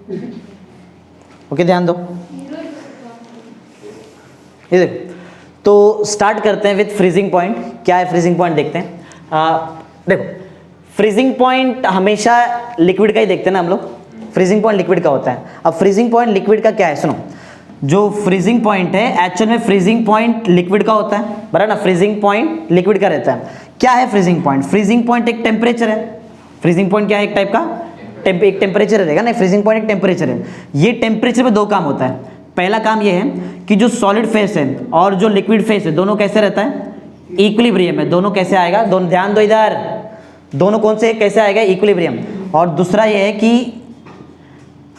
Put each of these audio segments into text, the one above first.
Okay, ध्यान दो। ये देखो, तो स्टार्ट करते हैं विथ फ्रीजिंग पॉइंट। क्या है फ्रीजिंग पॉइंट, देखते हैं। देखो, फ्रीजिंग पॉइंट हमेशा लिक्विड का ही देखते हैं ना हम लोग। फ्रीजिंग पॉइंट लिक्विड का होता है। अब फ्रीजिंग पॉइंट लिक्विड का क्या है, सुनो। जो फ्रीजिंग पॉइंट है एक्चुअल में फ्रीजिंग पॉइंट लिक्विड का होता है, बराबर ना। फ्रीजिंग पॉइंट लिक्विड का रहता है। क्या है फ्रीजिंग पॉइंट? फ्रीजिंग पॉइंट एक टेम्परेचर है। फ्रीजिंग पॉइंट क्या है? एक टाइप का एक टेम्परेचर रहेगा ना। फ्रीजिंग पॉइंट एक टेम्परेचर है। ये टेम्परेचर पे दो काम होता है। पहला काम ये है कि जो सॉलिड फेस है और जो लिक्विड फेस है दोनों कैसे रहता है? इक्विलिब्रियम है। दोनों कैसे आएगा? दोनों, ध्यान दो इधर, दोनों कौन से कैसे आएगा? इक्विलिब्रियम। और दूसरा ये है कि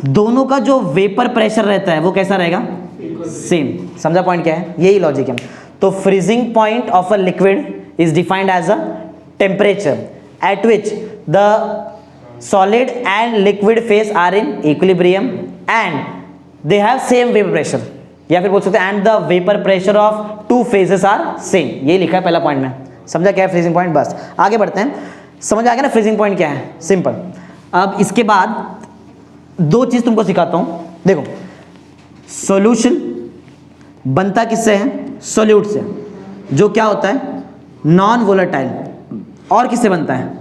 दोनों का जो वेपर प्रेशर रहता है वो कैसा रहेगा? सेम। समझा पॉइंट क्या है? यही लॉजिक है। तो freezing point of a liquid is defined as a temperature at which the solid and liquid phase are in equilibrium and they have same vapor pressure, या फिर बोल सकते हैं and the vapor pressure of two phases are same। ये लिखा है पहला point में। समझा क्या है फ्रीजिंग पॉइंट? बस आगे बढ़ते हैं। समझ आ गया ना फ्रीजिंग पॉइंट क्या है? सिंपल। अब इसके बाद दो चीज तुमको सिखाता हूं। देखो, सॉल्यूशन बनता किससे है? सॉल्यूट से, जो क्या होता है? Non volatile. और किससे बनता है?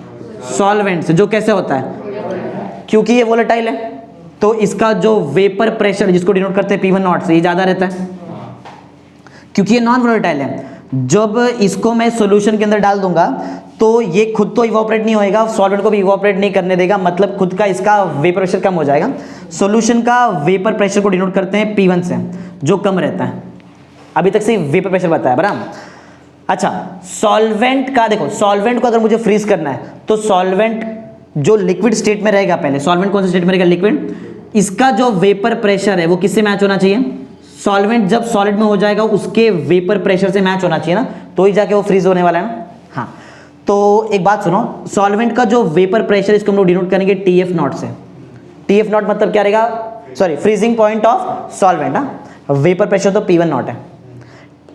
सॉल्वेंट से, जो कैसे होता है? क्योंकि ये वोलेटाइल है तो इसका जो वेपर प्रेशर जिसको डिनोट करते हैं P1 नॉट से, ये ज़्यादा रहता है। क्योंकि ये नॉन वोलेटाइल है, जब इसको मैं सॉल्यूशन के अंदर डाल दूंगा तो ये खुद तो इवोपरेट नहीं होएगा, सॉल्वेंट को भी इवोपरेट नहीं करने देगा, मतलब खुद का इसका वेपर प्रेशर कम हो जाएगा। सॉल्यूशन का वेपर प्रेशर को डिनोट करते हैं P1 से, जो कम रहता है। अभी तक से वेपर प्रेशर बताया, बराबर। अच्छा, सॉल्वेंट का देखो, सॉल्वेंट को अगर मुझे फ्रीज करना है तो सॉल्वेंट जो लिक्विड स्टेट में रहेगा, पहले सॉल्वेंट कौन से स्टेट में रहेगा? लिक्विड। इसका जो वेपर प्रेशर है वो किससे मैच होना चाहिए? सॉल्वेंट जब सॉलिड में हो जाएगा उसके वेपर प्रेशर से मैच होना चाहिए ना, तो ही जाके वो फ्रीज होने वाला है ना। हाँ, तो एक बात सुनो, सॉल्वेंट का जो वेपर प्रेशर इसको हम लोग डिनोट करेंगे TF नॉट से। TF नॉट मतलब क्या रहेगा? Sorry, freezing point of solvent. हाँ, वेपर प्रेशर तो P1 नॉट है।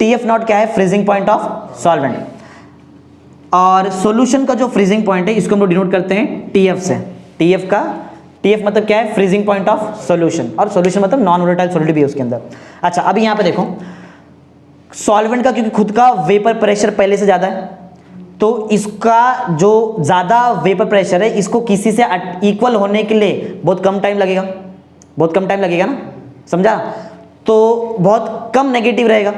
TF नॉट क्या है? Freezing point of solvent. और सॉल्यूशन का जो फ्रीजिंग पॉइंट है इसको हम लोग डिनोट करते हैं TF से। TF मतलब क्या है? Freezing point of solution. और सॉल्यूशन मतलब नॉन वोलेटाइल सॉलिड भी है उसके अंदर। अच्छा, अभी यहाँ पे देखो, सॉल्वेंट का क्योंकि खुद का वेपर प्रेशर पहले से ज्यादा है तो इसका जो ज्यादा वेपर प्रेशर है इसको किसी से इक्वल होने के लिए बहुत कम टाइम लगेगा। बहुत कम टाइम लगेगा ना, समझा? तो बहुत कम नेगेटिव रहेगा,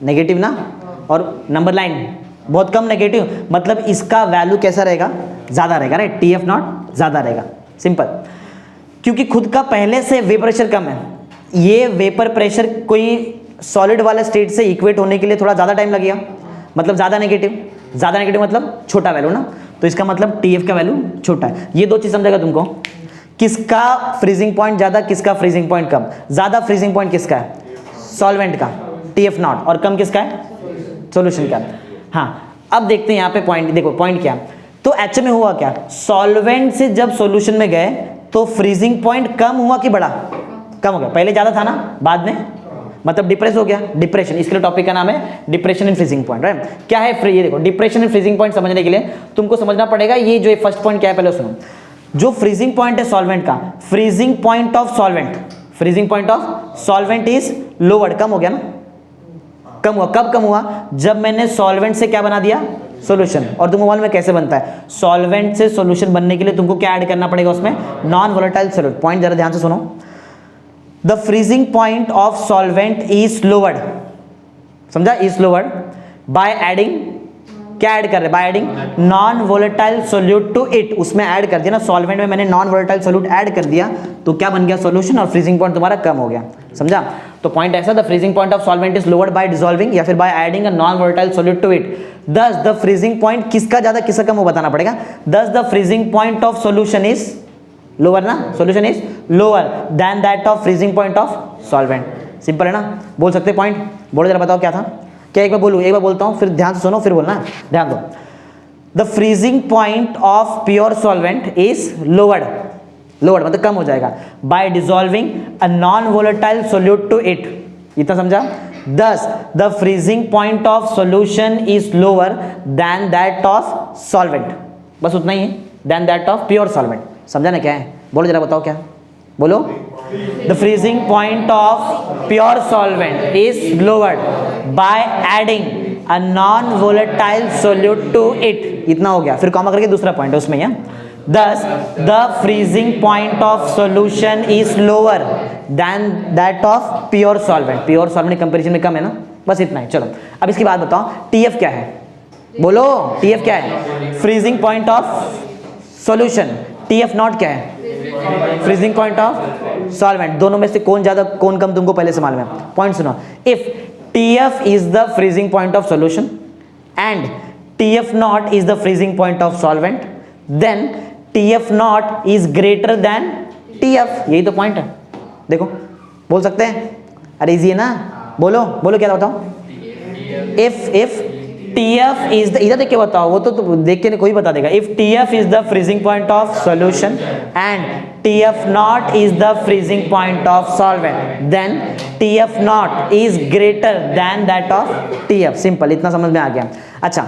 नेगेटिव ना, और नंबर लाइन बहुत कम नेगेटिव, मतलब इसका वैल्यू कैसा रहेगा? ज़्यादा रहेगा, राइट। TF नॉट ज़्यादा रहेगा, सिंपल। क्योंकि खुद का पहले से वेपर प्रेशर कम है, ये वेपर प्रेशर कोई सॉलिड वाले स्टेट से इक्वेट होने के लिए थोड़ा ज़्यादा टाइम लगेगा, मतलब ज़्यादा नेगेटिव मतलब छोटा वैल्यू ना, तो इसका मतलब TF का वैल्यू छोटा है। ये दो चीज़ समझेगा तुमको, किसका फ्रीजिंग पॉइंट ज़्यादा, किसका फ्रीजिंग पॉइंट कम। ज़्यादा फ्रीजिंग पॉइंट किसका है? सॉल्वेंट का, TF नॉट, और कम किसका है? सॉल्यूशन का। हाँ, अब देखते हैं यहाँ पे पॉइंट। देखो पॉइंट क्या, तो एक्चुअल में हुआ क्या? सॉल्वेंट से जब सॉल्यूशन में गए तो फ्रीजिंग पॉइंट कम हुआ कि बढ़ा? कम हो गया। पहले ज़्यादा था ना, बाद में मतलब डिप्रेस हो गया, डिप्रेशन। इसके लिए टॉपिक का नाम है depression in freezing point, right. क्या है ये देखो, डिप्रेशन इन फ्रीजिंग पॉइंट समझने के लिए तुमको समझना पड़ेगा ये जो फर्स्ट पॉइंट क्या है, पहले सुनो। जो फ्रीजिंग पॉइंट है सॉल्वेंट का, freezing point of solvent, freezing point of solvent is lowered, कम हो गया ना। कम हुआ, कब कम हुआ? जब मैंने सॉल्वेंट से क्या बना दिया? सॉल्यूशन। और तुमको मालूम है कैसे बनता है? सॉल्वेंट से सॉल्यूशन बनने के लिए तुमको क्या ऐड करना पड़ेगा उसमें? Non volatile solute. पॉइंट जरा ध्यान से सुनो। The freezing point of solvent is lowered, समझा? इज लोअर्ड बाय एडिंग, क्या ऐड कर रहे? By adding non volatile solute to it. उसमें ऐड कर दिया ना, सॉल्वेंट में मैंने नॉन वोलेटाइल सोल्यूट ऐड कर दिया तो क्या बन गया? सॉल्यूशन, और फ्रीजिंग पॉइंट तुम्हारा कम हो गया, समझा? तो पॉइंट ऐसा, the freezing point of solvent is lowered by dissolving या फिर by adding a non volatile solute to it. Thus the freezing point किसका ज्यादा किसका कम वो बताना पड़ेगा। Thus the freezing point of solution is lower ना, solution is lower than that of freezing point of solvent. Simple है ना, बोल सकते पॉइंट? बोलो जरा, बताओ क्या था? क्या एक बार बोलूँ? एक बार बोलता हूँ, फिर ध्यान से सुनो, फिर बोलना, ध्यान दो। The freezing point of pure solvent is lowered, lowered मतलब कम हो जाएगा, by dissolving a non volatile solute to it. इतना समझा? Thus the freezing point of solution is lower than that of solvent। बस उतना ही है, than that of pure solvent। समझा ना क्या है? बोलो जरा, बताओ क्या? बोलो, the freezing point of pure solvent is lowered by adding a non volatile solute to it. इतना हो गया, फिर कॉमा करके दूसरा पॉइंट है उसमें है, thus the freezing point of solution is lower than that of pure solvent। Pure solvent comparison में कम है ना, बस इतना ही। चलो अब इसकी बात बताओ, TF क्या है, बोलो TF क्या है, freezing point of solution. TF not क्या है, फ्रीजिंग पॉइंट ऑफ सॉल्वेंट। दोनों में से कौन ज्यादा कौन कम तुमको पहले से मालूम है। पॉइंट सुनो, if TF is the freezing point of solution and TF not is the freezing point of solvent, then TF not is greater than TF। यही तो पॉइंट है, देखो बोल सकते हैं, अरे इजी है ना, बोलो बोलो क्या बताओ। इफ TF इज द, इधर देख के बताओ, वो तो देख के कोई बता देगा। If TF is the freezing point of solution and TF not is the freezing point of solvent, then TF not is greater than that of TF। Simple, इतना समझ में आ गया। अच्छा,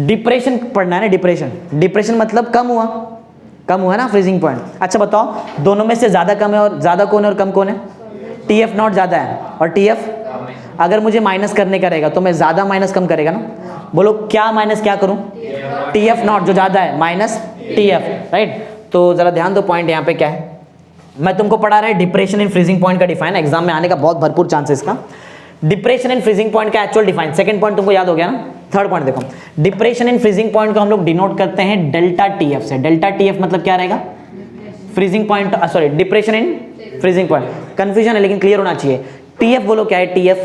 डिप्रेशन पढ़ना है ना, डिप्रेशन, डिप्रेशन मतलब कम हुआ ना फ्रीजिंग पॉइंट। अच्छा बताओ, दोनों में से ज्यादा कम है और ज्यादा कौन है और कम कौन है। TF नॉट ज्यादा है और TF, अगर मुझे माइनस करने का रहेगा तो मैं ज्यादा माइनस कम करेगा ना, बोलो क्या माइनस क्या करूं, TF नॉट जो ज्यादा है माइनस TF, राइट। तो जरा ध्यान दो, पॉइंट यहाँ पे क्या है, मैं तुमको पढ़ा रहा है डिप्रेशन इन फ्रीजिंग पॉइंट का डिफाइन, एग्जाम में आने का बहुत भरपूर चांसेस का। डिप्रेशन इन फ्रीजिंग पॉइंट का एक्चुअल डिफाइन, सेकंड पॉइंट तुमको याद हो गया ना। थर्ड पॉइंट देखो, डिप्रेशन इन फ्रीजिंग पॉइंट को हम लोग डिनोट करते हैं डेल्टा TF से। डेल्टा TF मतलब क्या रहेगा, freezing point, sorry depression in freezing point. Confusion है लेकिन क्लियर होना चाहिए। TF बोलो क्या है, TF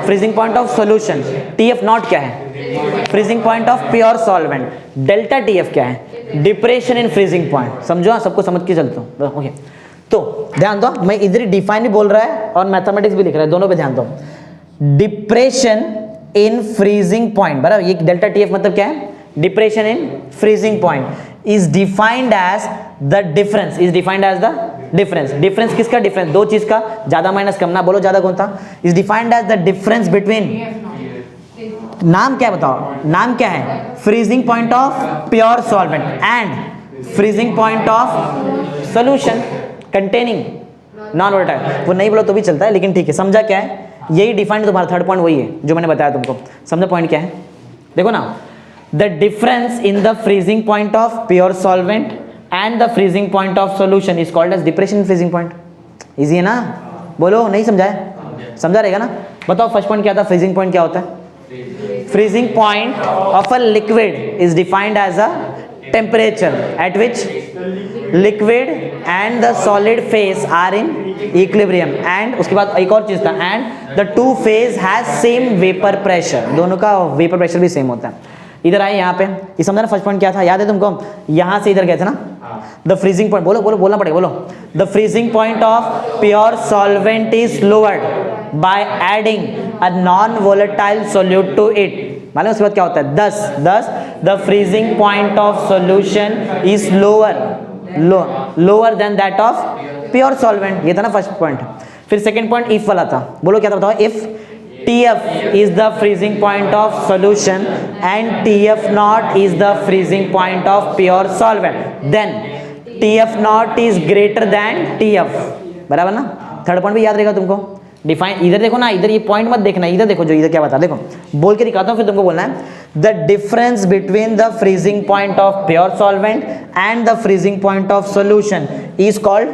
freezing point of solution. TF not क्या है, freezing point of pure solvent. Delta TF क्या है, डिप्रेशन इन फ्रीजिंग पॉइंट। समझो, सबको समझ के चलते हो, ओके। तो ध्यान दो, मैं इधर डिफाइन भी बोल रहा है और मैथमेटिक्स भी लिख रहा है, दोनों पे ध्यान दो। डिप्रेशन इन फ्रीजिंग पॉइंट, बराबर, ये डेल्टा TF मतलब क्या है, depression in freezing point is defined as the difference, is defined as the difference. Difference किसका, डिफरेंस दो चीज का, ज्यादा माइनस कम ना, बोलो ज्यादा कौन था, is defined as the difference between, नाम क्या बताओ, नाम क्या है, freezing point of pure solvent and freezing point of solution containing non volatile. वो नहीं बोलो तो भी चलता है, लेकिन ठीक है, समझा क्या है, यही डिफाइंड तुम्हारा थर्ड पॉइंट वही है जो मैंने बताया तुमको। समझो पॉइंट क्या है, देखो ना, the difference in the freezing point of pure solvent and the freezing point of solution is called as depression in freezing point. Easy है ना, बोलो नहीं समझा है, समझा रहेगा ना। बताओ फर्स्ट पॉइंट क्या था, फ्रीजिंग पॉइंट क्या होता है, freezing point of a liquid is defined as a temperature at which liquid and the solid phase are in equilibrium, and उसके बाद एक और चीज था, and the two phase has same vapor pressure, दोनों का वेपर प्रेशर भी same होता है। इधर आए यहाँ पे, ये समझा ना फर्स्ट पॉइंट क्या था, याद है तुमको, यहाँ से इधर गए थे ना। द फ्रीजिंग पॉइंट, बोलो बोलो बोलना पड़ेगा, बोलो, the freezing point of pure solvent is lowered by adding a non volatile solute to it. मालूम उसके बाद क्या होता है, thus the freezing point of solution is lower than that of pure solvent. ये था ना फर्स्ट पॉइंट। फिर सेकंड पॉइंट इफ वाला था, बोलो क्या था बताओ, if TF is the freezing point of solution and TF naught is the freezing point of pure solvent, then TF naught is greater than TF, बराबर ना। थर्ड पॉइंट भी याद रहेगा तुमको, डिफाइन, इधर देखो ना, इधर ये पॉइंट मत देखना, इधर देखो जो इधर क्या बता, देखो बोल के दिखाता हूँ फिर तुमको बोलना है। The difference between the freezing point of pure solvent and the freezing point of solution is called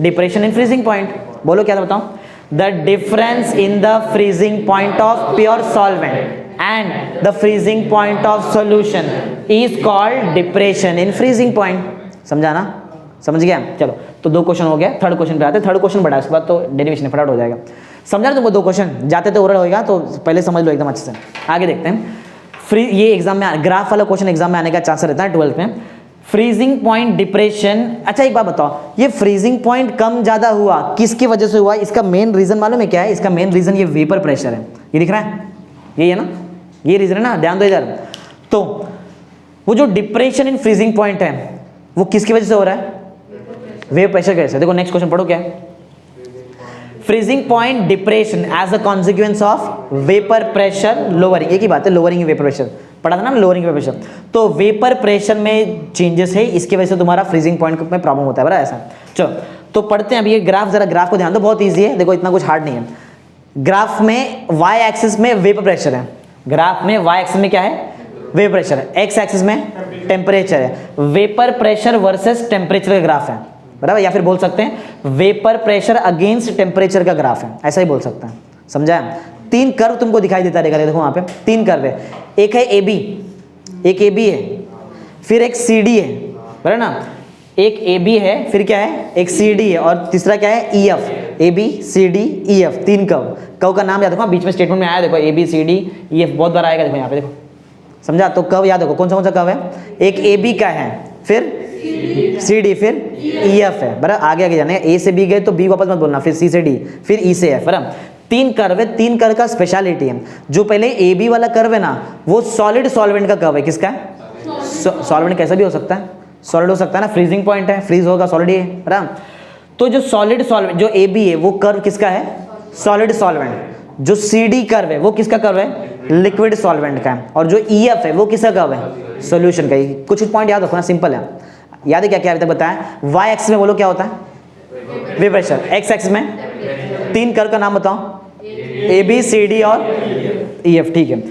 depression in freezing point. बोलो क्या था बताओ, the difference in the freezing point of pure solvent and the freezing point of solution is called depression in freezing point। समझा ना, समझ गया। चलो तो दो क्वेश्चन हो गया, थर्ड क्वेश्चन पे आते हैं। थर्ड क्वेश्चन बड़ा है, उसके बाद तो डेरिवेशन फटाफट हो जाएगा। समझा ना तुमको, दो क्वेश्चन जाते तो ओरल होएगा, तो पहले समझ लो एकदम अच्छे से। आगे देखते हैं, ये एग्जाम में ग्राफ वाला क्वेश्चन एग्जाम में आने का चांस रहता है 12th में। फ्रीजिंग पॉइंट डिप्रेशन, अच्छा एक बात बताओ, ये फ्रीजिंग पॉइंट कम ज्यादा हुआ किसकी वजह से हुआ, इसका मेन रीजन मालूम है क्या है, इसका मेन रीजन ये वेपर प्रेशर है। ये दिख रहा है, यही है ना, ये रीजन है ना, ध्यान दो इधर। तो वो जो डिप्रेशन इन फ्रीजिंग पॉइंट है वो किसकी वजह से हो रहा है, वेपर प्रेशर की वजह से। देखो नेक्स्ट क्वेश्चन पढ़ो क्या है, freezing point depression as a consequence of vapour pressure lowering. एक ही बात है, लोअरिंग वेपर प्रेशर। पढ़ा था ना लोअरिंग वेपर प्रेशर। तो वेपर प्रेशर में चेंजेस है, इसकी वजह से तुम्हारा फ्रीजिंग पॉइंट में प्रॉब्लम होता है, बराबर ऐसा। चलो तो पढ़ते हैं अभी ये ग्राफ, जरा ग्राफ को ध्यान दो, बहुत ईजी है, देखो इतना कुछ हार्ड नहीं है। ग्राफ में वाई एक्सिस में वेपर प्रेशर है, ग्राफ में वाई एक्सिस में क्या है, वेपर प्रेशर है, एक्स एक्सिस में टेम्परेचर है। वेपर प्रेशर वर्सेस टेम्परेचर का ग्राफ है, बराबर, या फिर बोल सकते हैं वेपर प्रेशर अगेंस्ट टेम्परेचर का ग्राफ है, ऐसा ही बोल सकते हैं, समझा। 3 कर्व तुमको दिखाई देता रहेगा, देखो वहां पे 3 कर्व है, एक है AB, एक AB है, फिर एक CD है, बराबर ना, एक AB है, फिर क्या है, एक CD है, और तीसरा क्या है, EF, AB CD EF, 3 curve का नाम याद रखो, बीच में स्टेटमेंट में आया देखो AB CD EF बहुत बार आएगा, देखो यहाँ पे देखो, समझा। तो कर्व याद रखो, कौन सा कर्व है, एक AB का है, फिर CD, फिर EF है, बराबर। आगे आगे जाने, A से B गए तो B वापस मत बोलना, फिर C से D, फिर E से F, बराबर। 3 कर्व है, 3 कर्व का स्पेशलिटी है। जो पहले AB वाला कर्व है ना, वो सॉलिड सॉल्वेंट का कर्व है, किसका है, सॉल्वेंट कैसा भी हो सकता है, सॉलिड हो सकता है ना, फ्रीजिंग पॉइंट है, फ्रीज होगा, सॉलिड ही है, बराबर। तो जो सॉलिड सॉल्वेंट, जो AB है वो कर्व किसका है, सॉलिड सॉल्वेंट। जो CD कर्व है वो किसका कर्व है, लिक्विड सॉल्वेंट का है। और जो EF है वो किसका कर्व है, सॉल्यूशन का। कुछ कुछ पॉइंट याद रखना, सिंपल है, याद है क्या क्या अभी तक बताया। वाई एक्सिस में बोलो क्या होता है, वेपर प्रेशर, एक्स एक्सिस में 3 कर्व का नाम बताओ, AB CD और EF, ठीक है।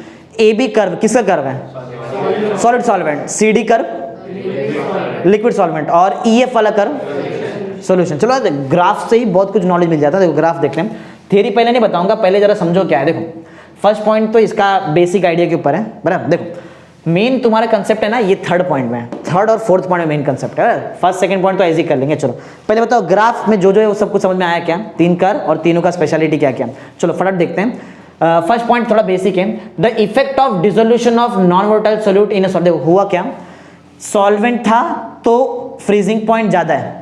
AB कर्व किसका कर्व है, solid solvent, CD curve liquid solvent, और EF वाला कर्व सॉल्यूशन। चलो ग्राफ से ही बहुत कुछ नॉलेज मिल जाता है, देखो ग्राफ देख लें। थियरी पहले नहीं बताऊंगा, पहले जरा समझो क्या है। देखो फर्स्ट पॉइंट तो इसका बेसिक आइडिया के ऊपर है, बराबर। देखो मेन तुम्हारा कंसेप्ट है ना, ये 3rd पॉइंट में है, 3rd और 4th पॉइंट में मेन कंसेप्ट है। फर्स्ट सेकंड पॉइंट तो ऐसे ही कर लेंगे। चलो पहले बताओ ग्राफ में जो जो है वो सब कुछ समझ में आया क्या, 3 कर्व और तीनों का स्पेशलिटी क्या क्या। चलो फटाफट देखते हैं। फर्स्ट पॉइंट थोड़ा बेसिक है, the effect of dissolution of non volatile solute in a solvent. हुआ क्या, सॉल्वेंट था तो फ्रीजिंग पॉइंट ज्यादा है,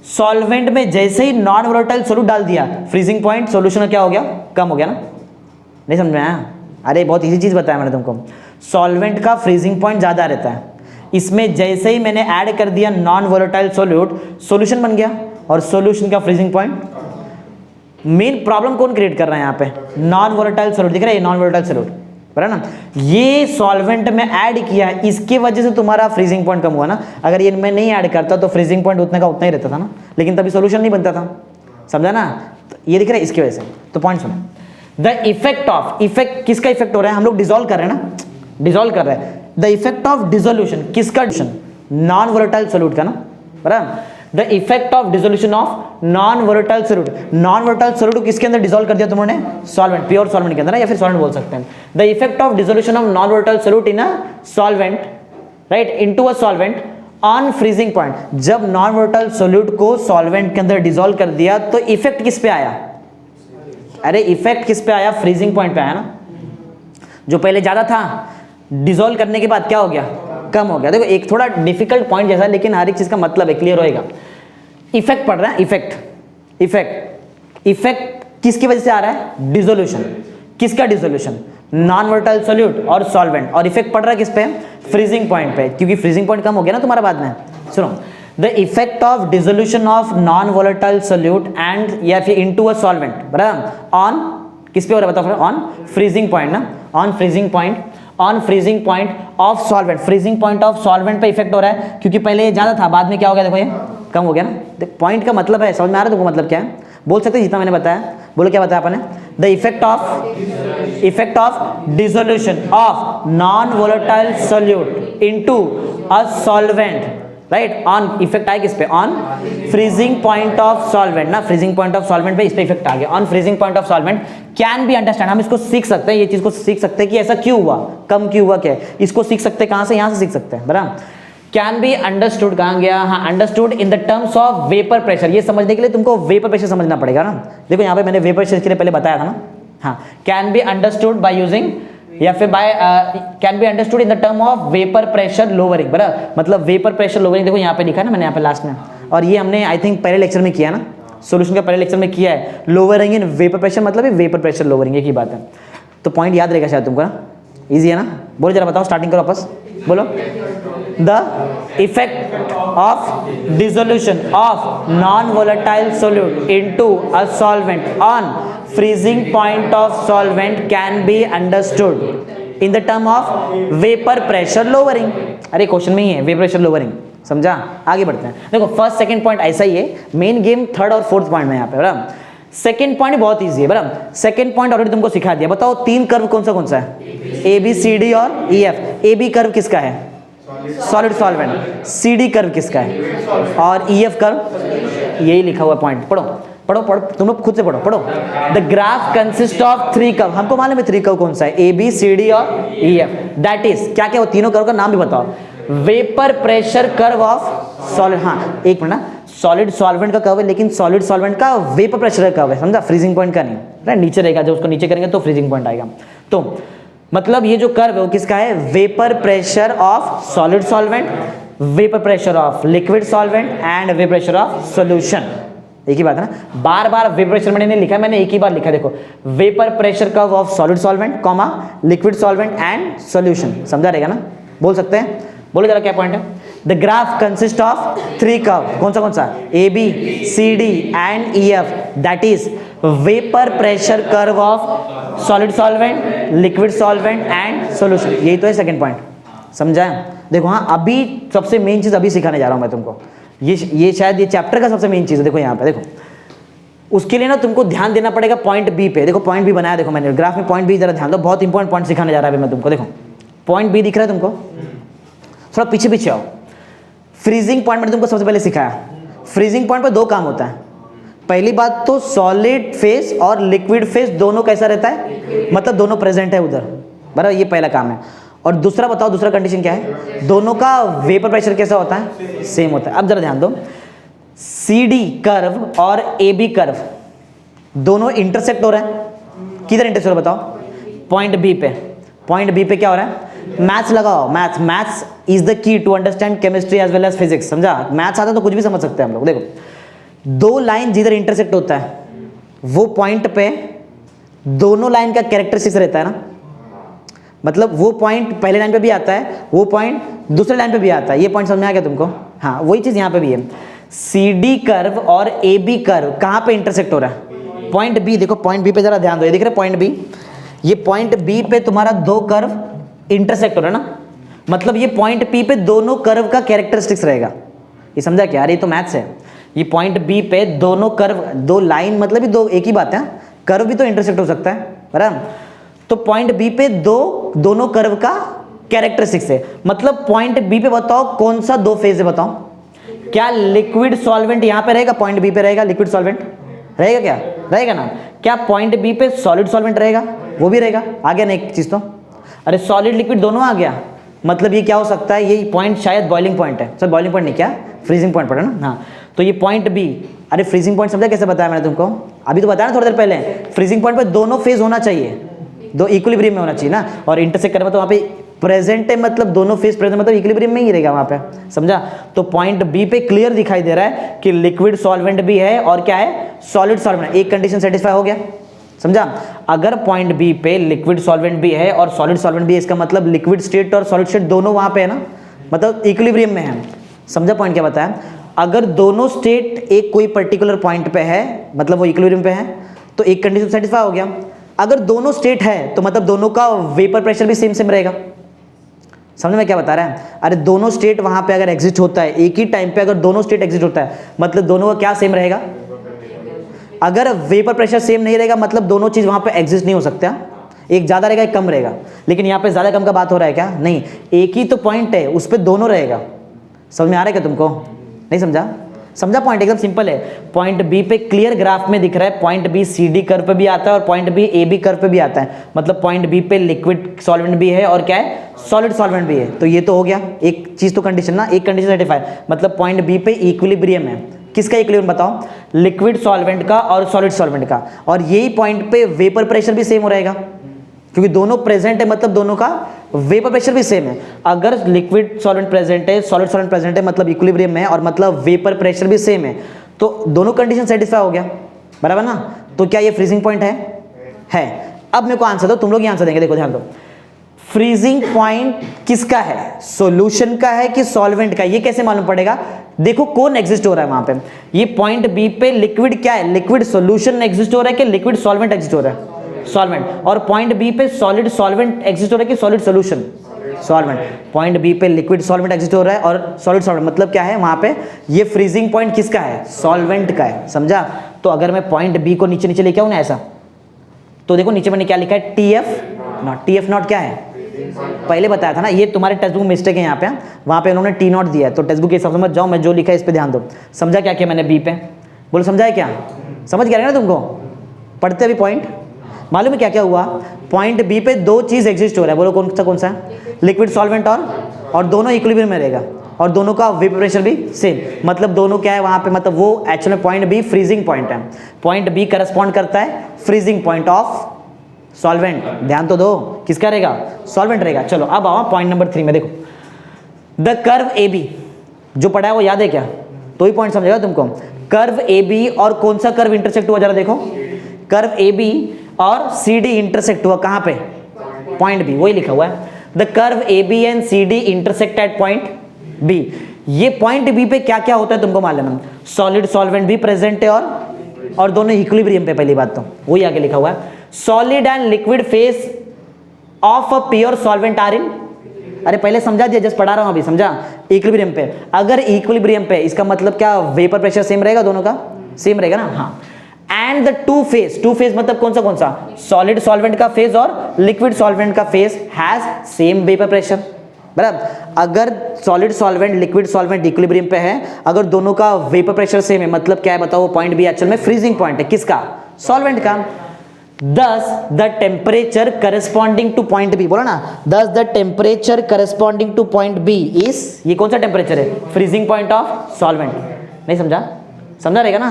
सॉल्वेंट में जैसे ही नॉन वोलेटाइल सॉल्यूट डाल दिया, फ्रीजिंग पॉइंट सॉल्यूशन का क्या हो गया, कम हो गया ना। नहीं समझ में आया, अरे बहुत इजी चीज बताया मैंने तुमको। सॉल्वेंट का फ्रीजिंग पॉइंट ज्यादा रहता है, इसमें जैसे ही मैंने ऐड कर दिया नॉन वोलेटाइल सॉल्यूट, सॉल्यूशन बन गया, और सॉल्यूशन का फ्रीजिंग पॉइंट। मेन प्रॉब्लम कौन क्रिएट कर रहा है यहाँ पे, नॉन वोलेटाइल सॉल्यूट, दिख रहा है ये नॉन वोलेटाइल सॉल्यूट, बराबर ना। ये सॉल्वेंट में ऐड किया, इसके वजह से तुम्हारा फ्रीजिंग पॉइंट कम हुआ ना। अगर ये मैं नहीं ऐड करता तो फ्रीजिंग पॉइंट उतने का उतना ही रहता था ना, लेकिन तभी सॉल्यूशन नहीं बनता था, समझा ना। तो ये दिख रहा है इसकी वजह से। तो पॉइंट सुनो, द इफेक्ट ऑफ, इफेक्ट किसका इफेक्ट हो रहा है, हम लोग डिसॉल्व कर रहे हैं ना, डिसॉल्व कर रहे हैं। द इफेक्ट ऑफ डिसोल्यूशन किसका, नॉन वोलेटाइल सॉल्यूट का ना, बराबर। The effect of dissolution of non volatile solute, non volatile solute किसके अंदर डिसॉल्व कर दिया तुमने, सॉल्वेंट, प्योर सॉल्वेंट के अंदर ना, या फिर सॉल्वेंट बोल सकते हैं। The effect of dissolution of non volatile solute in a solvent, right, into a solvent on freezing point. जब नॉन वोलेटाइल सॉल्यूट को सॉल्वेंट के अंदर डिसॉल्व कर दिया तो इफेक्ट किस पे आया, अरे इफेक्ट किस पे आया, फ्रीजिंग पॉइंट पे आया ना। जो पहले ज्यादा था, डिसॉल्व करने के बाद क्या हो गया, कम हो गया। देखो एक थोड़ा डिफिकल्ट पॉइंट जैसा, लेकिन हर एक चीज का मतलब है, क्लियर होएगा। इफेक्ट पढ़ रहा है, इफेक्ट, इफेक्ट, इफेक्ट किसकी वजह से आ रहा है, डिसोल्यूशन। किसका डिसोल्यूशन, नॉन वोलेटाइल सॉल्यूट और सॉल्वेंट, और इफेक्ट पड़ रहा है किस पे, फ्रीजिंग पॉइंट पे, क्योंकि फ्रीजिंग पॉइंट कम हो गया ना तुम्हारा बाद में। सुनो, the effect of dissolution of non volatile solute and या फिर इनटू अ सॉल्वेंट, बराबर, ऑन किस पे हो रहा है बताओ, ऑन फ्रीजिंग पॉइंट ना, on freezing point, on freezing point of solvent. Freezing point of solvent पे इफेक्ट हो रहा है, क्योंकि पहले ये ज्यादा था, बाद में क्या हो गया, देखो ये कम हो गया ना। पॉइंट का मतलब है, समझ में आ रहा है तुमको मतलब क्या है, बोल सकते जितना मैंने बताया, बोलो क्या बताया आपने। The effect of dissolution of non volatile solute into a solvent, right, on effect आया किस पे, on freezing point of solvent ना, फ्रीजिंग पॉइंट ऑफ सॉल्वेंट पे इस पे इफेक्ट आ गया, on freezing point of solvent can be understand. हम इसको सीख सकते हैं, ये चीज को सीख सकते हैं कि ऐसा क्यों हुआ, कम क्यों हुआ, क्या है, इसको सीख सकते हैं, कहां से, यहां से सीख सकते हैं, बराबर। कैन बी अंडरस्टूड कहां गया, हाँ, understood in the terms of vapour pressure. ये समझने के लिए तुमको वेपर प्रेशर समझना पड़ेगा ना। देखो यहाँ पे मैंने वेपर प्रेशर के लिए पहले बताया था ना, हाँ, can be understood by using, या फिर by can be understood in the term of vapour pressure lowering, बराबर, मतलब वेपर प्रेशर लोअरिंग। देखो यहाँ पे लिखा है ना मैंने, यहाँ पे लास्ट में, और ये हमने आई थिंक पहले लेक्चर में किया ना, सॉल्यूशन का पहले लेक्चर में किया है। लोअरिंग इन वेपर प्रेशर मतलब वेपर प्रेशर लोअरिंग, एक ही बात है। तो पॉइंट याद रहेगा शायद तुमको ना, इजी है ना। बोलो जरा बताओ, स्टार्टिंग करो वापस, बोलो। The effect of dissolution of non volatile solute into a solvent on freezing point of solvent can be understood, in the term of vapour pressure lowering. अरे क्वेश्चन में ही है वेपर प्रेशर लोअरिंग, समझा? आगे बढ़ते हैं। देखो फर्स्ट सेकंड पॉइंट ऐसा ही है, मेन गेम थर्ड और फोर्थ पॉइंट में यहाँ पे, बराबर। सेकंड पॉइंट बहुत इजी है, बराबर। सेकंड पॉइंट ऑलरेडी तुमको सिखा दिया। बताओ तीन कर्व कौन सा है? ए बी सी डी और E F. A B curve किसका है? Solid solvent. C D curve किसका है? और ई एफ कर्व यही लिखा हुआ पॉइंट। पढ़ो पढ़ो पढ़ो, तुम लोग खुद से पढ़ो। The graph consist of 3 curve. हमको मालूम है 3 कर्व कौन सा है, ए बी सी डी और ई एफ। दैट इज क्या क्या? वो तीनों कर्व का नाम भी बताओ। Vapour pressure curve of solid. हाँ एक मिनट ना, सॉलिड सॉल्वेंट का कर्व है, लेकिन सॉलिड सॉल्वेंट का वेपर प्रेशर का कर्व है, समझा? फ्रीजिंग पॉइंट का नहीं, राइट? नीचे रहेगा, जब उसको नीचे करेंगे तो फ्रीजिंग पॉइंट आएगा। तो मतलब ये जो कर्व है वो किसका है? Vapour pressure of solid solvent, vapour pressure of liquid solvent and vapour pressure of solution. एक ही बात है ना, बार बार वेपर प्रेशर मैंने नहीं लिखा, मैंने एक ही बार लिखा। देखो vapour pressure curve of solid solvent comma liquid solvent and solution, समझा रहेगा ना? बोल सकते हैं? बोलो जरा क्या पॉइंट है। The graph consist of 3 curve. कौन सा? A B C D and E F. That is vapour pressure curve of solid solvent, liquid solvent and solution. यही तो है सेकंड पॉइंट, समझा? देखो हाँ, अभी सबसे मेन चीज अभी सिखाने जा रहा हूं मैं तुमको। ये शायद ये चैप्टर का सबसे मेन चीज है। देखो यहाँ पे देखो, उसके लिए ना तुमको ध्यान देना पड़ेगा पॉइंट बी पे। देखो पॉइंट बी बनाया, देखो मैंने ग्राफ में पॉइंट बी, जरा ध्यान दो, बहुत इंपॉर्टेंट पॉइंट सिखाने जा रहा है अभी मैं तुमको। देखो पॉइंट बी दिख रहा है तुमको? थोड़ा पीछे आओ। फ्रीजिंग पॉइंट मैंने तुमको सबसे पहले सिखाया। फ्रीजिंग पॉइंट पर 2 काम होता है। पहली बात तो सॉलिड फेस और लिक्विड फेस दोनों कैसा रहता है? मतलब दोनों प्रेजेंट है उधर, बराबर? ये पहला काम है। और दूसरा बताओ, दूसरा कंडीशन क्या है? दोनों का वेपर प्रेशर कैसा होता है? सेम होता है। अब जरा ध्यान दो, सी डी कर्व और ए बी कर्व दोनों इंटरसेक्ट हो रहे हैं। किधर इंटरसेक्ट हो बताओ? पॉइंट बी पे। पॉइंट बी पे क्या हो रहा है? मैथ्स लगाओ। Maths is the key to understand chemistry as well as physics, समझा? मैथ्स आता तो कुछ भी समझ सकते हैं हम लोग। देखो 2 लाइन जिधर इंटरसेक्ट होता है वो पॉइंट पे दोनों लाइन का कैरेक्टरिस्टिक्स रहता है ना, मतलब वो पॉइंट पहले लाइन पे भी आता है, वो पॉइंट दूसरे लाइन पे भी आता है। ये पॉइंट समझ में आ गया तुमको? हाँ, वही चीज यहाँ पे भी है। सी डी कर्व और ए बी कर्व कहाँ पे इंटरसेक्ट हो रहा है? Point B. देखो पॉइंट बी पे जरा ध्यान दो, ये दिख रहा है पॉइंट बी। ये पॉइंट बी पे तुम्हारा 2 कर्व इंटरसेक्ट हो रहा है ना, मतलब ये पॉइंट पी पे दोनों कर्व का कैरेक्टरिस्टिक्स रहेगा। ये समझा क्या? अरे ये तो मैथ्स है। ये पॉइंट बी पे दोनों कर्व, 2 लाइन, मतलब ये 2 एक ही बात है। कर्व भी तो इंटरसेक्ट हो सकता है, बराबर? तो पॉइंट बी पे दोनों कर्व का कैरेक्टरिस्टिक्स है। मतलब पॉइंट बी पे बताओ कौन सा 2 फेज है? बताओ क्या लिक्विड सॉल्वेंट यहाँ पे रहेगा? पॉइंट बी पे रहेगा लिक्विड सॉल्वेंट रहेगा? क्या रहेगा ना? क्या पॉइंट बी पे सॉलिड सॉल्वेंट रहेगा? वो भी रहेगा। आ गया ना एक चीज तो? अरे सॉलिड लिक्विड दोनों आ गया, मतलब ये क्या हो सकता है? ये पॉइंट शायद बॉइलिंग पॉइंट है। सर बॉइलिंग पॉइंट नहीं, क्या फ्रीजिंग पॉइंट पड़ा ना? हाँ, तो ये पॉइंट बी। अरे फ्रीजिंग पॉइंट समझा कैसे बताया मैंने तुमको? अभी तो बताया ना थोड़ी देर पहले। फ्रीजिंग पॉइंट पे दोनों फेज होना चाहिए, 2 इक्विलिब्रियम में होना चाहिए ना। और इंटरसेक्ट करना तो वहाँ पे प्रेजेंट है, मतलब दोनों फेज प्रेजेंट, मतलब इक्विलिब्रियम में ही रहेगा वहाँ पे, समझा? तो पॉइंट बी पे क्लियर दिखाई दे रहा है कि लिक्विड सॉल्वेंट भी है और क्या है? Solid solvent. एक कंडीशन सेटिस्फाई हो गया, समझा? अगर पॉइंट बी पे लिक्विड सॉल्वेंट भी है और सॉलिड सॉल्वेंट भी है, इसका मतलब लिक्विड स्टेट और सॉलिड स्टेट दोनों वहाँ पे है ना, मतलब इक्विलिब्रियम में है। समझा पॉइंट क्या बताया? अगर दोनों स्टेट एक कोई पर्टिकुलर पॉइंट पे है, मतलब वो इक्विलिब्रियम पे है, तो एक कंडीशन सेटिस्फाई हो गया। अगर दोनों स्टेट है तो मतलब दोनों का वेपर प्रेशर भी सेम रहेगा। समझ में क्या बता रहा है? अरे दोनों स्टेट वहां पे अगर एग्जिस्ट होता है एक ही टाइम पे, अगर दोनों स्टेट एग्जिस्ट होता है, मतलब दोनों का क्या सेम रहेगा? अगर वेपर प्रेशर सेम नहीं रहेगा, मतलब दोनों चीज वहां पे एग्जिस्ट नहीं हो सकता। एक ज्यादा रहेगा एक कम रहेगा, लेकिन यहाँ पे ज्यादा कम का बात हो रहा है क्या? नहीं, एक ही तो पॉइंट है, उस पर दोनों रहेगा। समझ में आ रहा है क्या तुमको? नहीं समझा? समझा पॉइंट? एकदम सिंपल है। पॉइंट बी पे क्लियर ग्राफ में दिख रहा है, point B C D curve पे भी आता है और point B A B curve पे भी आता है। मतलब पॉइंट बी पे लिक्विड सॉल्वेंट भी है और क्या है? सॉलिड सॉल्वेंट भी है। तो ये तो हो गया एक चीज, तो कंडीशन ना, एक कंडीशन सेटिस्फाई, मतलब पॉइंट बी पे इक्विलिब्रियम है। किसका इक्विलिब्रियम बताओ? लिक्विड सॉल्वेंट का और सॉलिड सॉल्वेंट का। और यही पॉइंट पे वेपर प्रेशर भी सेम हो रहेगा, क्योंकि दोनों प्रेजेंट है, मतलब दोनों का वेपर प्रेशर भी सेम है। अगर लिक्विड सॉल्वेंट प्रेजेंट है, सॉलिड सॉल्वेंट प्रेजेंट है, मतलब इक्विलिब्रियम में है, और मतलब वेपर प्रेशर भी सेम है, तो दोनों कंडीशन सेटिस्फाई हो गया, बराबर ना? तो क्या ये फ्रीजिंग पॉइंट है? अब मेरे को आंसर दो, तुम लोग ही आंसर देंगे। देखो ध्यान दो, फ्रीजिंग पॉइंट किसका है? सॉल्यूशन का है कि सॉल्वेंट का? ये कैसे मालूम पड़ेगा? देखो कौन एग्जिस्ट हो रहा है वहां पे। ये पॉइंट बी पे लिक्विड क्या है? लिक्विड सॉल्यूशन एग्जिस्ट हो रहा है कि लिक्विड सॉल्वेंट एग्जिस्ट हो रहा है? सॉल्वेंट, और पॉइंट बी पे सॉलिड सॉल्वेंट एग्जिस्ट हो रहा है कि solid solution, solvent. Point B पे लिक्विड सॉल्वेंट एग्जिस्ट हो रहा है और सॉलिड सॉल्वेंट, मतलब क्या है वहां पे ये फ्रीजिंग पॉइंट किसका है, सॉल्वेंट का है, समझा। तो अगर मैं पॉइंट बी को नीचे नीचे लेके आऊं ना ऐसा, तो देखो नीचे मैंने क्या लिखा है, T F not. T F not क्या है, पहले बताया था ना, ये तुम्हारे टेक्स्ट बुक मिस्टेक है यहाँ पे, वहां पे उन्होंने टी नॉट दिया है, तो टेक्स्ट बुक के हिसाब से मत जाओ, मैं जो लिखा है इस पे ध्यान दो। समझा क्या किया मैंने बी पे, बोलो समझा है क्या, समझ गया ना तुमको, पढ़ते अभी पॉइंट। मालूम है क्या क्या हुआ, पॉइंट बी पे दो चीज एग्जिस्ट हो रहा है, बोलो कौन सा, लिक्विड सॉल्वेंट और दोनों इक्विलिब्रियम में रहेगा, और दोनों का वेपर प्रेशर भी सेम, मतलब दोनों क्या है वहां पे, मतलब वो actually point B freezing point है, पॉइंट बी करस्पॉन्ड करता है फ्रीजिंग पॉइंट ऑफ सॉल्वेंट। ध्यान तो दो, किसका रहेगा, सॉल्वेंट रहेगा। चलो अब आओ पॉइंट नंबर 3 में, देखो द कर्व ए बी, जो पढ़ा है वो याद है क्या, तो ही पॉइंट समझेगा तुमको। कर्व ए बी और कौन सा कर्व इंटरसेक्ट हुआ, जरा देखो, कर्व ए बी और सी डी इंटरसेक्ट हुआ कहां पे, पॉइंट बी, वही लिखा हुआ है, the curve A B and C D intersect at point B. ये पॉइंट बी पे क्या क्या होता है तुमको मालूम है, सॉलिड सॉल्वेंट भी प्रेजेंट है और दोनों इक्विलिब्रियम पे, पहली बात तो वही आगे लिखा हुआ है, solid and liquid phase of a pure solvent are in, अरे पहले समझा दिया, जस्ट पढ़ा रहा हूं अभी, समझा, इक्विलिब्रियम पे। अगर इक्विलिब्रियम पे, इसका मतलब क्या, वेपर प्रेशर सेम रहेगा, दोनों का सेम रहेगा ना, हाँ। एंड द टू फेज मतलब कौन सा, सॉलिड सॉल्वेंट का फेज और लिक्विड सॉल्वेंट का phase has same vapour pressure, बराबर। अगर solid solvent liquid solvent equilibrium पे है, अगर दोनों का वेपर प्रेशर सेम है, मतलब क्या है बताओ, पॉइंट बी एक्चुअल में फ्रीजिंग पॉइंट है, किसका, सॉल्वेंट का। Thus the temperature corresponding to point B, बोलो ना, thus the temperature corresponding to point B is, ये कौन सा टेम्परेचर है, फ्रीजिंग पॉइंट ऑफ सॉल्वेंट, नहीं समझा रहेगा ना।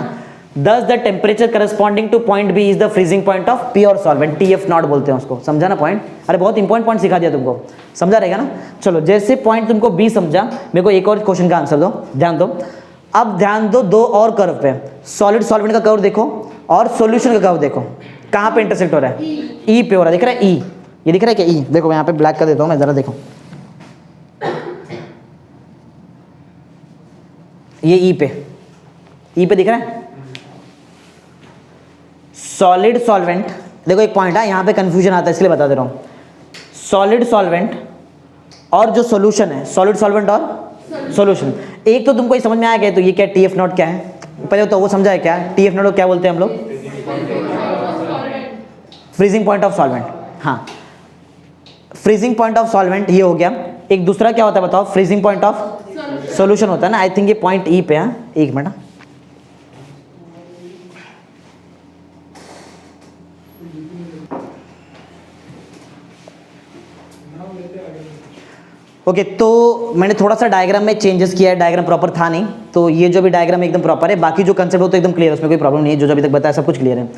Thus the temperature corresponding to point B is the freezing point of pure solvent, TF not बोलते हैं उसको, समझा ना पॉइंट, अरे बहुत इंपॉर्टेंट पॉइंट सिखा दिया तुमको, समझा रहेगा ना। चलो जैसे पॉइंट तुमको B समझा, मेरे को एक और क्वेश्चन का आंसर दो, ध्यान दो। अब ध्यान दो दो और कर्व पे, सॉलिड सॉल्वेंट का कर्व देखो और सॉल्यूशन का कर्व देखो, कहां पे इंटरसेक्ट हो रहा है, ई पे हो रहा है, दिख रहा है ई, ये दिख रहा है क्या ई, देखो मैं यहाँ पे ब्लैक कर देता हूं मैं, जरा देखो, ये ई पे दिख रहा है, सॉलिड सॉल्वेंट। देखो एक पॉइंट है यहाँ पे कंफ्यूजन आता है, इसलिए बता दे रहा हूं, सॉलिड सॉल्वेंट और जो सॉल्यूशन है, सॉलिड सॉल्वेंट और सॉल्यूशन, एक तो तुमको ये समझ में आ गया, तो ये क्या टी एफ नॉट क्या है, पहले तो वो समझा है क्या, टी एफ नॉट क्या बोलते हैं हम लोग, फ्रीजिंग पॉइंट ऑफ सॉल्वेंट, हाँ, फ्रीजिंग पॉइंट ऑफ सॉल्वेंट ये हो गया। एक दूसरा क्या होता है बताओ, फ्रीजिंग पॉइंट ऑफ सॉल्यूशन होता है ना, आई थिंक ये पॉइंट ई पे है, एक मिनट, ओके तो मैंने थोड़ा सा डायग्राम में चेंजेस किया है, डायग्राम प्रॉपर था नहीं, तो ये जो भी डायग्राम एकदम प्रॉपर है, बाकी जो कंसेप्ट हो तो एकदम क्लियर है, उसमें कोई प्रॉब्लम नहीं है, जो अभी तक बताया सब कुछ क्लियर है।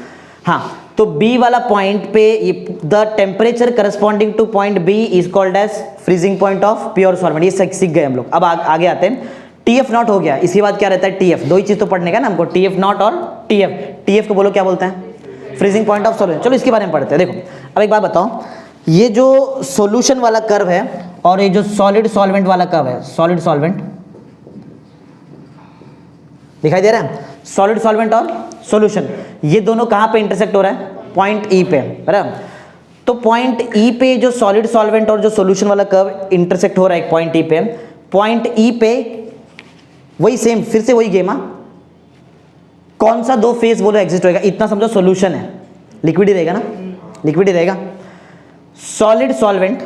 हाँ, तो बी वाला पॉइंट पे the temperature corresponding to point B is called as freezing point of pure solvent, ये सीख गए हम लोग। अब आगे आते हैं, टी एफ नॉट हो गया, इसके बाद क्या रहता है, टी एफ, दो ही चीज तो पढ़ने का ना हमको, टी एफ नॉट और टी एफ को बोलो क्या बोलते हैं, फ्रीजिंग पॉइंट ऑफ सॉल्वेंट। चलो इसके बारे में पढ़ते हैं। देखो अब एक बात बताओ, ये जो सॉल्यूशन वाला कर्व है और ये जो सॉलिड सॉल्वेंट वाला कर्व है, सॉलिड सॉल्वेंट दिखाई दे रहा है, सॉलिड सॉल्वेंट और सॉल्यूशन, ये दोनों कहां पे इंटरसेक्ट हो रहा है, पॉइंट ई पे, बराबर। तो पॉइंट ई पे जो सॉलिड सॉल्वेंट और जो सॉल्यूशन वाला कर्व इंटरसेक्ट हो रहा है पॉइंट ई पे, पॉइंट ई पे वही सेम, फिर से वही गेम, कौन सा दो फेज बोलो एग्जिस्ट होएगा, इतना समझो सॉल्यूशन है, लिक्विड ही रहेगा ना, लिक्विड ही रहेगा, सॉलिड सॉल्वेंट।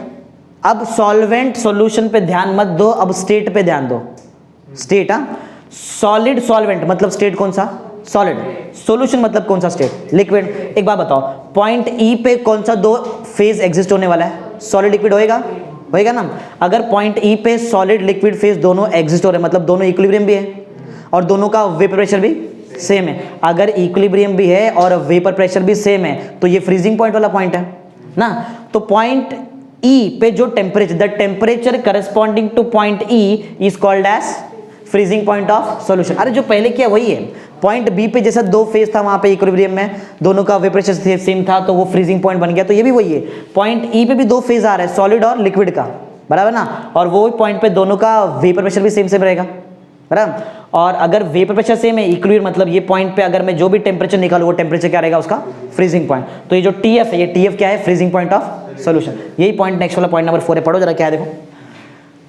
अब सॉल्वेंट सॉल्यूशन पे ध्यान मत दो, अब स्टेट पे ध्यान दो, स्टेट, सॉलिड सॉल्वेंट मतलब स्टेट कौन सा, सॉलिड, सॉल्यूशन मतलब कौन सा, स्टेट, लिक्विड। एक बात बताओ, पॉइंट ई पे कौन सा दो फेज एग्जिस्ट होने वाला है, सॉलिड लिक्विड होएगा ना। अगर पॉइंट ई पे सॉलिड लिक्विड फेज दोनों एग्जिस्ट हो रहे हैं, मतलब दोनों इक्विलिब्रियम भी है और दोनों का वेपर प्रेशर भी सेम है। अगर इक्विलिब्रियम भी है और वेपर प्रेशर भी सेम है तो ये फ्रीजिंग पॉइंट वाला पॉइंट है ना। तो पॉइंट ई पे जो temperature, the temperature corresponding to point E is called as freezing point of solution. अरे जो पहले किया वही है, पॉइंट बी पे जैसा दो फेज था वहां पे इक्विलिब्रियम में, दोनों का वेपर प्रेशर सेम था तो वो फ्रीजिंग पॉइंट बन गया, तो ये भी वही है, पॉइंट ई पे भी दो फेज आ रहा है, सॉलिड और लिक्विड का, बराबर ना, और वो पॉइंट पे दोनों का वेपर प्रेशर भी सेम रहेगा, बराबर। और अगर वेपर प्रेशर सेम है, इक्विलिब्रियम मतलब ये पॉइंट पे अगर मैं जो भी टेम्परेचर निकालूँ वो टेम्परेचर क्या रहेगा उसका, फ्रीजिंग पॉइंट। तो ये जो TF है, ये TF क्या है, फ्रीजिंग पॉइंट ऑफ सॉल्यूशन। यही पॉइंट नेक्स्ट वाला पॉइंट नंबर 4 है, पढ़ो जरा क्या है देखो।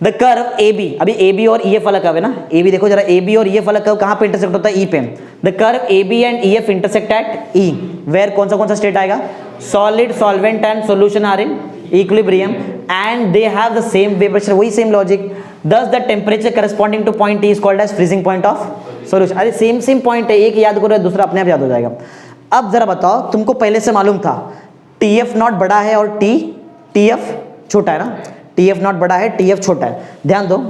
द कर्व AB, अभी AB और EF वाला कर्व है ना, AB देखो जरा, AB और EF वाला कर्व कहाँ पे इंटरसेक्ट होता है, E पे। The curve AB and EF intersect at E, where कौन सा स्टेट आएगा, solid, solvent and solution are in equilibrium and they have the same vapour pressure, वही same logic. Thus the temperature corresponding to point T is called as freezing point of solution. अरे same point है, एक याद करो दूसरा अपने आप याद हो जाएगा। अब जरा बताओ, तुमको पहले से मालूम था TF नॉट बड़ा है और TF छोटा है ना, TF नॉट बड़ा है, TF छोटा है। ध्यान दो,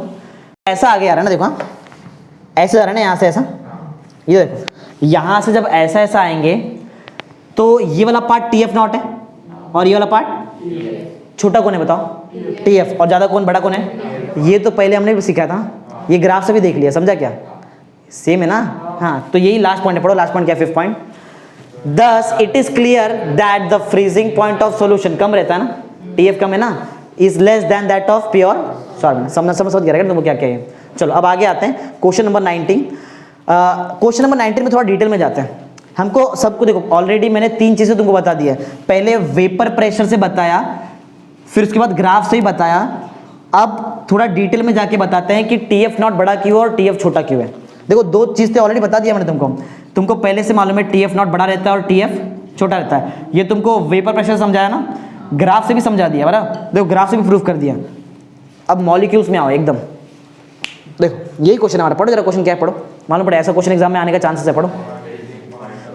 ऐसा आगे आ रहा है ना, देखो हाँ, ऐसे आ रहा है ना, यहाँ से ऐसा, ये देखो यहाँ से जब ऐसा ऐसा आएंगे तो ये वाला पार्ट TF नॉट है और ये वाला पार्ट छोटा कौन है बताओ, TF, और ज़्यादा कौन, बड़ा कौन है, ये तो पहले हमने भी सीखा था, ये ग्राफ से भी देख लिया, समझा क्या, सेम है ना। हाँ, तो यही लास्ट पॉइंट है, पढ़ो लास्ट पॉइंट क्या है, 5th point. Thus it is clear that the freezing point of solution कम रहता है ना, TF कम है ना, is less than that of pure solvent. समझ गया तुमको क्या क्या है। चलो अब आगे आते हैं क्वेश्चन नंबर 19। क्वेश्चन नंबर 19 में थोड़ा डिटेल में जाते हैं। हमको सबको देखो, ऑलरेडी मैंने 3 चीजें तुमको बता दी है, पहले वेपर प्रेशर से बताया, फिर उसके बाद ग्राफ से ही बताया, अब थोड़ा डिटेल में जाके बताते हैं कि TF नॉट बड़ा क्यों और TF छोटा क्यों है। देखो 2 चीजें ऑलरेडी बता दिया मैंने तुमको पहले से मालूम है TF नॉट बड़ा रहता है और TF छोटा रहता है। ये तुमको वेपर प्रेशर समझाया ना, ग्राफ से भी समझा दिया, बराबर, देखो ग्राफ से भी प्रूफ कर दिया। अब मॉलिक्यूल्स में आओ एकदम, देखो यही क्वेश्चन हमारा, पढ़ो जरा क्वेश्चन क्या है, पढ़ो, मालूम पड़े ऐसा क्वेश्चन एग्जाम में आने का चांसेस है, पढ़ो।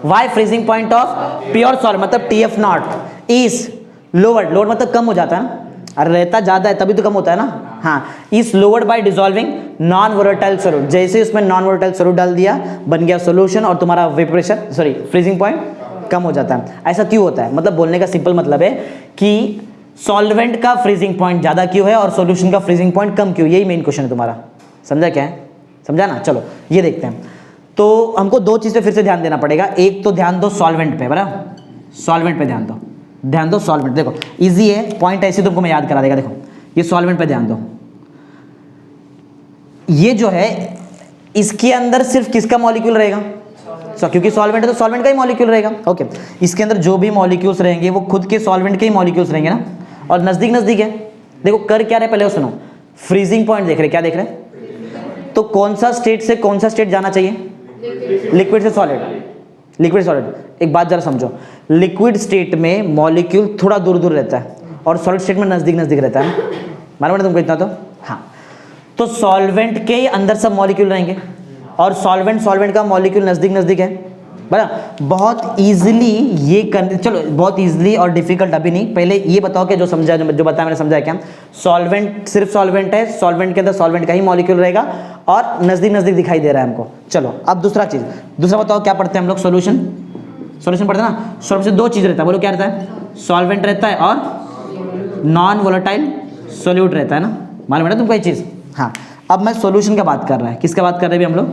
Why freezing point of pure salt मतलब TF not is lowered, lowered मतलब कम हो जाता है ना, अरे रहता ज्यादा है तभी तो कम होता है ना। हाँ, is lowered by dissolving non volatile solute, जैसे उसमें नॉन वोलेटाइल सॉल्यूट डाल दिया बन गया सॉल्यूशन और तुम्हारा vapour pressure sorry freezing point कम हो जाता है। ऐसा क्यों होता है, मतलब बोलने का सिंपल मतलब है कि सॉल्वेंट का फ्रीजिंग पॉइंट ज्यादा क्यों है और सॉल्यूशन का फ्रीजिंग पॉइंट कम क्यों, यही मेन क्वेश्चन है तुम्हारा। समझा क्या है, समझा ना। चलो ये देखते हैं। तो हमको 2 चीज पे फिर से ध्यान देना पड़ेगा। एक तो ध्यान दो सॉल्वेंट पे, बराबर, सॉल्वेंट पे ध्यान दो सॉल्वेंट। देखो इजी है, पॉइंट ऐसे तुमको मैं याद करा देगा। देखो ये सॉल्वेंट पे ध्यान दो, ये जो है इसके अंदर सिर्फ किसका मॉलिक्यूल रहेगा, क्योंकि सॉल्वेंट है तो सॉल्वेंट का ही मॉलिक्यूल रहेगा। ओके, इसके अंदर जो भी मॉलिक्यूल्स रहेंगे वो खुद के सॉल्वेंट के ही मॉलिक्यूल्स रहेंगे ना, और नजदीक नजदीक है। देखो कर क्या रहे पहले वो सुनो, फ्रीजिंग पॉइंट देख रहे, क्या देख रहे, तो कौन सा स्टेट से कौन सा स्टेट जाना चाहिए, लिक्विड से सॉलिड, लिक्विड सॉलिड। एक बात जरा समझो, लिक्विड स्टेट में मॉलिक्यूल थोड़ा दूर दूर रहता है और सॉलिड स्टेट में नजदीक नजदीक रहता है ना, मालूम है तुमको इतना तो। हाँ, तो सॉल्वेंट के अंदर सब मॉलिक्यूल रहेंगे और सॉल्वेंट का मॉलिक्यूल नजदीक नजदीक है, बराबर। बहुत इजीली ये कर, चलो बहुत इजीली और डिफिकल्ट अभी नहीं, पहले ये बताओ कि जो समझा, जो बताया मैंने समझा क्या, सॉल्वेंट सिर्फ सॉल्वेंट है, सॉल्वेंट के अंदर सॉल्वेंट का ही मॉलिक्यूल रहेगा और नजदीक नजदीक दिखाई दे रहा है हमको। चलो अब दूसरा चीज, दूसरा बताओ क्या पढ़ते हैं हम लोग, सॉल्यूशन पढ़ते हैं ना। सॉल्वेंट से 2 चीज रहता है, बोलो क्या रहता है, सॉल्वेंट रहता है और नॉन वोलेटाइल सॉल्यूट रहता है ना, मालूम है ना तुमको ये चीज। हाँ, अब मैं सॉल्यूशन का बात कर रहा है, किसका बात कर रहे हैं हम लोग,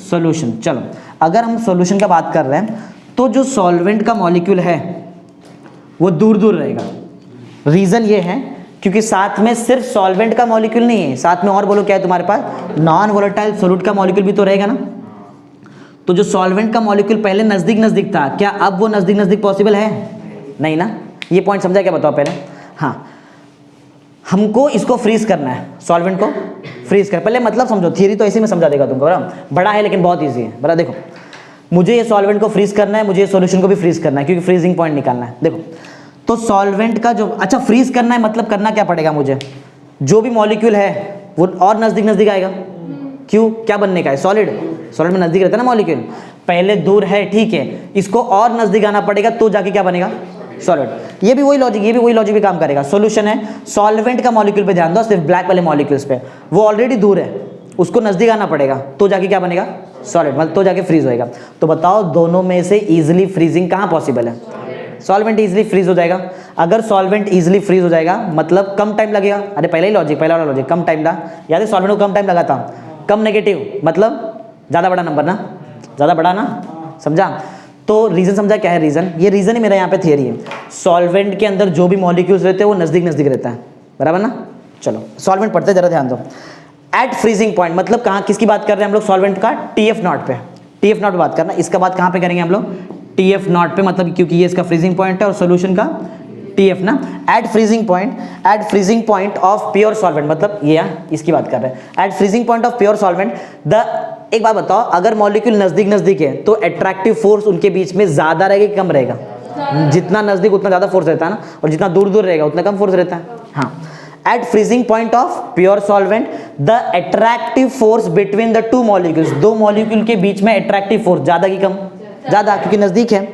सॉल्यूशन। चलो अगर हम सॉल्यूशन का बात कर रहे हैं तो जो सॉल्वेंट का मॉलिक्यूल है वो दूर दूर रहेगा। रीजन ये है क्योंकि साथ में सिर्फ सॉल्वेंट का मॉलिक्यूल नहीं है, साथ में और बोलो क्या है तुम्हारे पास, नॉन वोलेटाइल सॉल्यूट का मॉलिक्यूल भी तो रहेगा ना। तो जो सॉल्वेंट का मॉलिक्यूल पहले नजदीक नजदीक था, क्या अब वो नजदीक नजदीक पॉसिबल है, नहीं ना। ये पॉइंट समझा क्या, बताओ पहले। हाँ, हमको इसको फ्रीज करना है, सॉल्वेंट को फ्रीज कर, पहले मतलब समझो, थियरी तो ऐसे में समझा देगा तुमको, बड़ा है लेकिन बहुत इजी है, बड़ा। देखो मुझे ये सॉल्वेंट को फ्रीज करना है, मुझे ये सॉल्यूशन को भी फ्रीज करना है क्योंकि फ्रीजिंग पॉइंट निकालना है। देखो तो सॉल्वेंट का जो, अच्छा फ्रीज करना है मतलब करना क्या पड़ेगा मुझे, जो भी मॉलिक्यूल है वो और नजदीक नजदीक आएगा। क्यों, क्या बनने का है, सॉलिड, सॉलिड में नजदीक रहता है ना मॉलिक्यूल, पहले दूर है ठीक है, इसको और नजदीक आना पड़ेगा तो जाके क्या बनेगा, सॉलिड। ये भी वही लॉजिक भी काम करेगा। सॉल्यूशन है, सॉल्वेंट का मॉलिक्यूल पे ध्यान दो, सिर्फ ब्लैक वाले मॉलिक्यूल्स पे, वो ऑलरेडी दूर है, उसको नजदीक आना पड़ेगा तो जाके क्या बनेगा, सॉलिड, मतलब तो जाके फ्रीज होएगा। तो बताओ दोनों में से इजीली फ्रीजिंग कहाँ पॉसिबल है, सॉल्वेंट इजीली फ्रीज हो जाएगा। अगर सॉल्वेंट इजीली फ्रीज हो जाएगा मतलब कम टाइम लगेगा, अरे पहला वाला लॉजिक कम टाइम था, याद है सॉल्वेंट को कम टाइम लगा था, कम नेगेटिव मतलब ज़्यादा बड़ा नंबर ना, ज़्यादा बड़ा ना, समझा। तो रीजन समझा क्या है, रीजन, ये रीजन ही मेरा यहाँ पे थियरी है। सॉल्वेंट के अंदर जो भी मॉलिक्यूल्स रहते हैं वो नजदीक नजदीक रहता है, बराबर ना। चलो सॉल्वेंट पढ़ते जरा ध्यान दो। एट फ्रीजिंग पॉइंट मतलब कहाँ, किसकी बात कर रहे हैं हम लोग, सॉल्वेंट का TF नॉट पे, TF नॉट पे बात करना। इसका बात कहाँ पे करेंगे हम लोग, TF नॉट पे, मतलब क्योंकि ये इसका फ्रीजिंग पॉइंट है और सॉल्यूशन का TF ना। At freezing point of pure solvent, मतलब ये इसकी बात कर रहे हैं। At freezing point of pure solvent एक बात बताओ, अगर मॉलिक्यूल नजदीक नजदीक है तो अट्रैक्टिव फोर्स उनके बीच में ज्यादा रहेगा कि कम रहेगा? जितना नजदीक उतना ज्यादा फोर्स रहता है ना, और जितना दूर दूर रहेगा उतना कम फोर्स रहता है। हाँ, at freezing point of pure solvent the attractive force between the two molecules, दो मॉलिक्यूल के बीच में अट्रैक्टिव फोर्स ज्यादा की कम? ज्यादा, क्योंकि नजदीक है।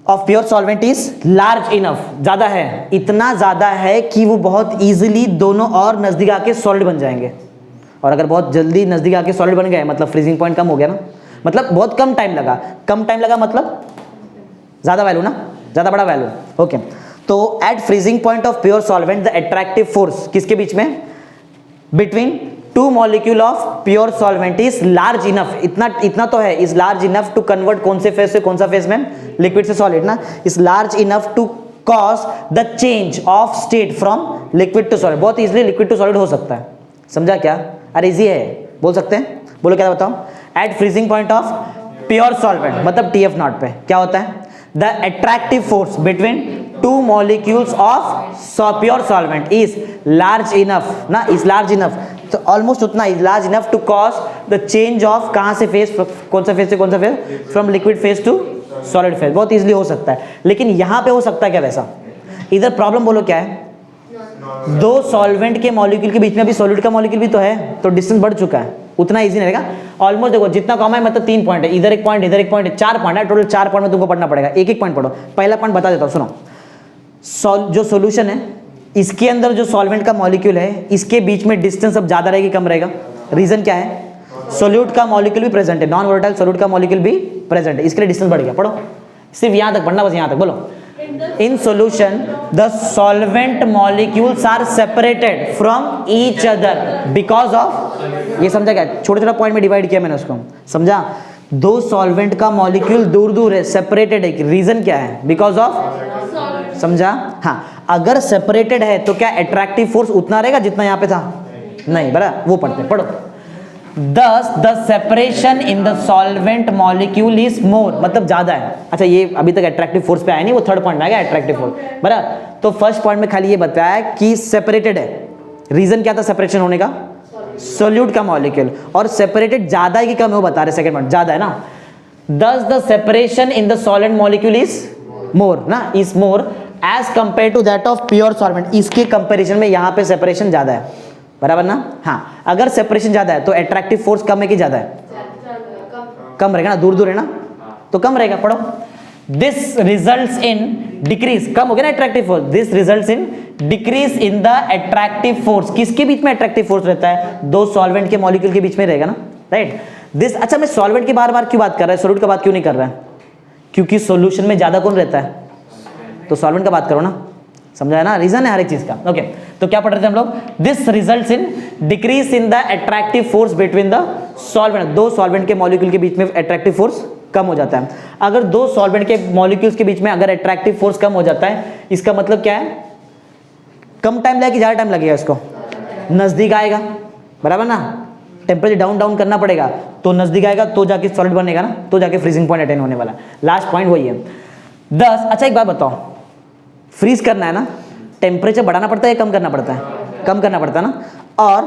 Of pure solvent is large enough, ज्यादा है, इतना ज्यादा है कि वो बहुत इजीली दोनों और नजदीक आके सॉलिड बन जाएंगे। और अगर बहुत जल्दी नजदीक आके सॉलिड बन गए मतलब फ्रीजिंग पॉइंट कम हो गया ना, मतलब बहुत कम टाइम लगा, कम टाइम लगा मतलब ज्यादा वैल्यू ना, ज्यादा बड़ा वैल्यू। ओके, तो at freezing point of pure solvent the attractive force किसके बीच में, between two molecule of pure solvent is large enough, इतना तो है, is large enough to convert कौन से फेज से कौन सा फेज में, लिक्विड से सॉलिड ना, is large enough to cause the change of state from liquid to solid. बहुत इजीली लिक्विड टू सॉलिड हो सकता है, समझा क्या? अरे इजी है, बोल सकते हैं, बोलो क्या बताओ। At freezing point of pure solvent मतलब TF नॉट पे क्या होता है, the attractive force between two molecules of pure solvent is large enough ना, इज लार्ज इनफ, तो ऑलमोस्ट उतना, is large enough to cause the change of कहां से फेज, कौन सा फेज से कौन सा phase, from liquid phase to solid phase. बहुत इजीली हो सकता है, लेकिन यहां पे हो सकता है क्या वैसा? इधर प्रॉब्लम बोलो क्या है, दो सॉल्वेंट के मॉलिक्यूल के बीच में अभी सॉलिड का मॉलिक्यूल भी तो है, तो डिस्टेंस बढ़ चुका है, उतना इजी नहीं रहेगा। ऑलमोस्ट देखो जितना कम है, मतलब 3 पॉइंट है, इधर एक पॉइंट, इधर एक पॉइंट है, 4 पॉइंट है, टोटल 4 पॉइंट में तुमको पढ़ना पड़ेगा, एक एक पॉइंट पढ़ो। पहला पॉइंट बता देता हूं, सुनो। जो सॉल्यूशन है इसके अंदर जो सॉल्वेंट का मॉलिक्यूल है इसके बीच में डिस्टेंस अब ज्यादा रहेगी कम रहेगा? रीजन क्या है, सोल्यूट का मॉलिक्यूल भी प्रेजेंट है, नॉन वोलेटाइल सोल्यूट का मॉलिक्यूल भी प्रेजेंट है, इसके लिए डिस्टेंस बढ़ गया। पढ़ो, सिर्फ यहां तक पढ़ना, बस यहां तक बोलो। In solution, the solvent molecules are separated from each other because of, ये समझा क्या? छोटे छोटे पॉइंट में डिवाइड किया मैंने उसको, समझा? दो सॉल्वेंट का मॉलिक्यूल दूर दूर है, सेपरेटेड है, रीजन क्या है? बिकॉज ऑफ, समझा? हाँ, अगर सेपरेटेड है तो क्या अट्रैक्टिव फोर्स उतना रहेगा जितना यहाँ पे था? नहीं, बराबर, वो पढ़ते, पढ़ो। Thus the separation in the solvent molecule is more, मतलब ज्यादा है। अच्छा, ये अभी तक अट्रैक्टिव फोर्स पे आया नहीं, वो थर्ड पॉइंट में आ गया अट्रैक्टिव फोर्स, बराबर। तो फर्स्ट पॉइंट में खाली ये बताया कि सेपरेटेड है, रीजन क्या था सेपरेशन होने का? सोल्यूट का मॉलिक्यूल, और सेपरेटेड ज्यादा है कि कम है वो बता रहे, सेकंड पॉइंट ज्यादा है ना। Thus the separation in the solvent molecule is more ना, is more as compared to that of pure solvent, इसके कंपैरिजन में यहाँ पे सेपरेशन ज्यादा है, बराबर ना? हाँ, अगर सेपरेशन ज्यादा है तो अट्रैक्टिव फोर्स कम है कि ज्यादा है? कम रहेगा ना, दूर दूर है ना, तो कम रहेगा। पढ़ो, दिस रिजल्ट्स इन डिक्रीज, कम हो गया ना attractive force, this results in decrease in the attractive force. किसके बीच में अट्रैक्टिव फोर्स रहता है? दो सॉल्वेंट के मॉलिक्यूल के बीच में रहेगा ना, राइट? दिस, अच्छा मैं सॉल्वेंट की बार बार क्यों बात कर रहा है, सोल्यूट का बात क्यों नहीं कर रहा है? क्योंकि सॉल्यूशन में ज्यादा कौन रहता है? तो सॉल्वेंट का बात करो ना, समझा ना, रीजन है हर एक चीज का। ओके, तो क्या पढ़ रहे थे हम लोग? This results in decrease in the attractive force between the solvent, दो सॉल्वेंट के मॉलिक्यूल के बीच में अट्रैक्टिव फोर्स कम हो जाता है। अगर दो सॉल्वेंट के मॉलिक्यूल्स के बीच में अगर अट्रैक्टिव फोर्स कम हो जाता है, इसका मतलब क्या है? कम टाइम लगेगा कि ज्यादा टाइम लगेगा? इसको नजदीक आएगा, बराबर ना, टेम्परेचर डाउन डाउन करना पड़ेगा, तो नजदीक आएगा तो जाके सॉलिड बनेगा ना, तो जाके फ्रीजिंग पॉइंट अटेन होने वाला है। लास्ट पॉइंट वही है 10। अच्छा एक बात बताओ, फ्रीज करना है ना, टेम्परेचर बढ़ाना पड़ता है या कम करना पड़ता है? कम करना पड़ता है ना। और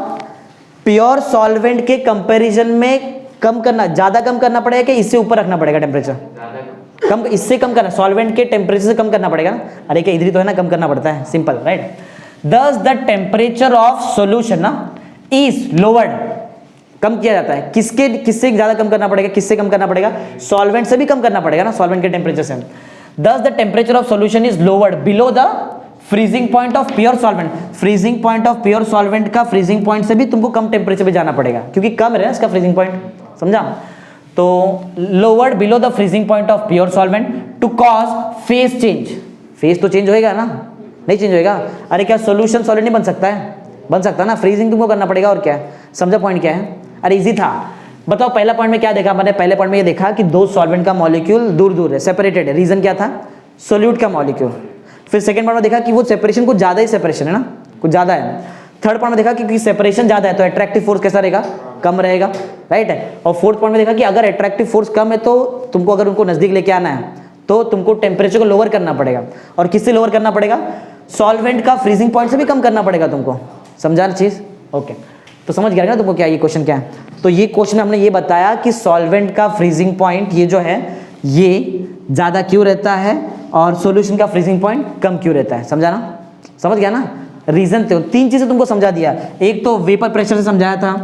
प्योर सॉल्वेंट के कंपैरिजन में कम करना, ज्यादा कम करना पड़ेगा कि इससे ऊपर रखना पड़ेगा टेम्परेचर? कम, इससे कम करना, सॉल्वेंट के टेम्परेचर से कम करना पड़ेगा ना। अरे क्या इधर ही तो है ना, कम करना पड़ता है, सिंपल, राइट? दस द टेम्परेचर ऑफ सॉल्यूशन ना इज लोवर्ड, कम किया जाता है। किससे ज्यादा कम करना पड़ेगा? किससे कम करना पड़ेगा? सॉल्वेंट से भी कम करना पड़ेगा ना, सॉल्वेंट के टेम्परेचर से। Thus the temperature of solution is lowered below the freezing point of pure solvent. freezing point of pure solvent का freezing point से भी तुमको कम टेम्परेचर पे जाना पड़ेगा, क्योंकि कम है ना इसका freezing point, समझा? तो lowered below the freezing point of pure solvent to cause phase change. phase तो चेंज होएगा ना, नहीं चेंज होएगा? अरे क्या सोल्यूशन सॉलिड नहीं बन सकता है? बन सकता है ना, फ्रीजिंग तुमको करना पड़ेगा, और क्या है? समझा पॉइंट क्या है? अरे इजी था। बताओ पहला पॉइंट में क्या देखा मैंने? पहले पॉइंट में ये देखा कि दो सॉल्वेंट का मॉलिक्यूल दूर दूर है, सेपरेटेड है, रीजन क्या था? सोल्यूट का मॉलिक्यूल। फिर सेकंड पॉइंट में देखा कि वो सेपरेशन कुछ ज्यादा ही सेपरेशन है ना, कुछ ज्यादा है, थर्ड पॉइंट में देखा कि सेपरेशन ज्यादा है तो अट्रैक्टिव फोर्स कैसा रहेगा, कम रहेगा, राइट है। और फोर्थ पॉइंट में देखा कि अगर अट्रैक्टिव फोर्स कम है तो तुमको अगर उनको नजदीक लेके आना है तो तुमको टेम्परेचर को लोअर करना पड़ेगा। और किससे लोअर करना पड़ेगा, सॉल्वेंट का फ्रीजिंग पॉइंट से भी कम करना पड़ेगा तुमको। समझा ना चीज, ओके। तो समझ गया ना तुमको क्या ये क्वेश्चन क्या है। तो ये क्वेश्चन हमने ये बताया कि सॉल्वेंट का फ्रीजिंग पॉइंट ये जो है ये ज्यादा क्यों रहता है और सॉल्यूशन का फ्रीजिंग पॉइंट कम क्यों रहता है। समझा ना, समझ गया ना, रीजन थे। तीन चीजें तुमको समझा दिया, एक तो वेपर प्रेशर से समझाया था,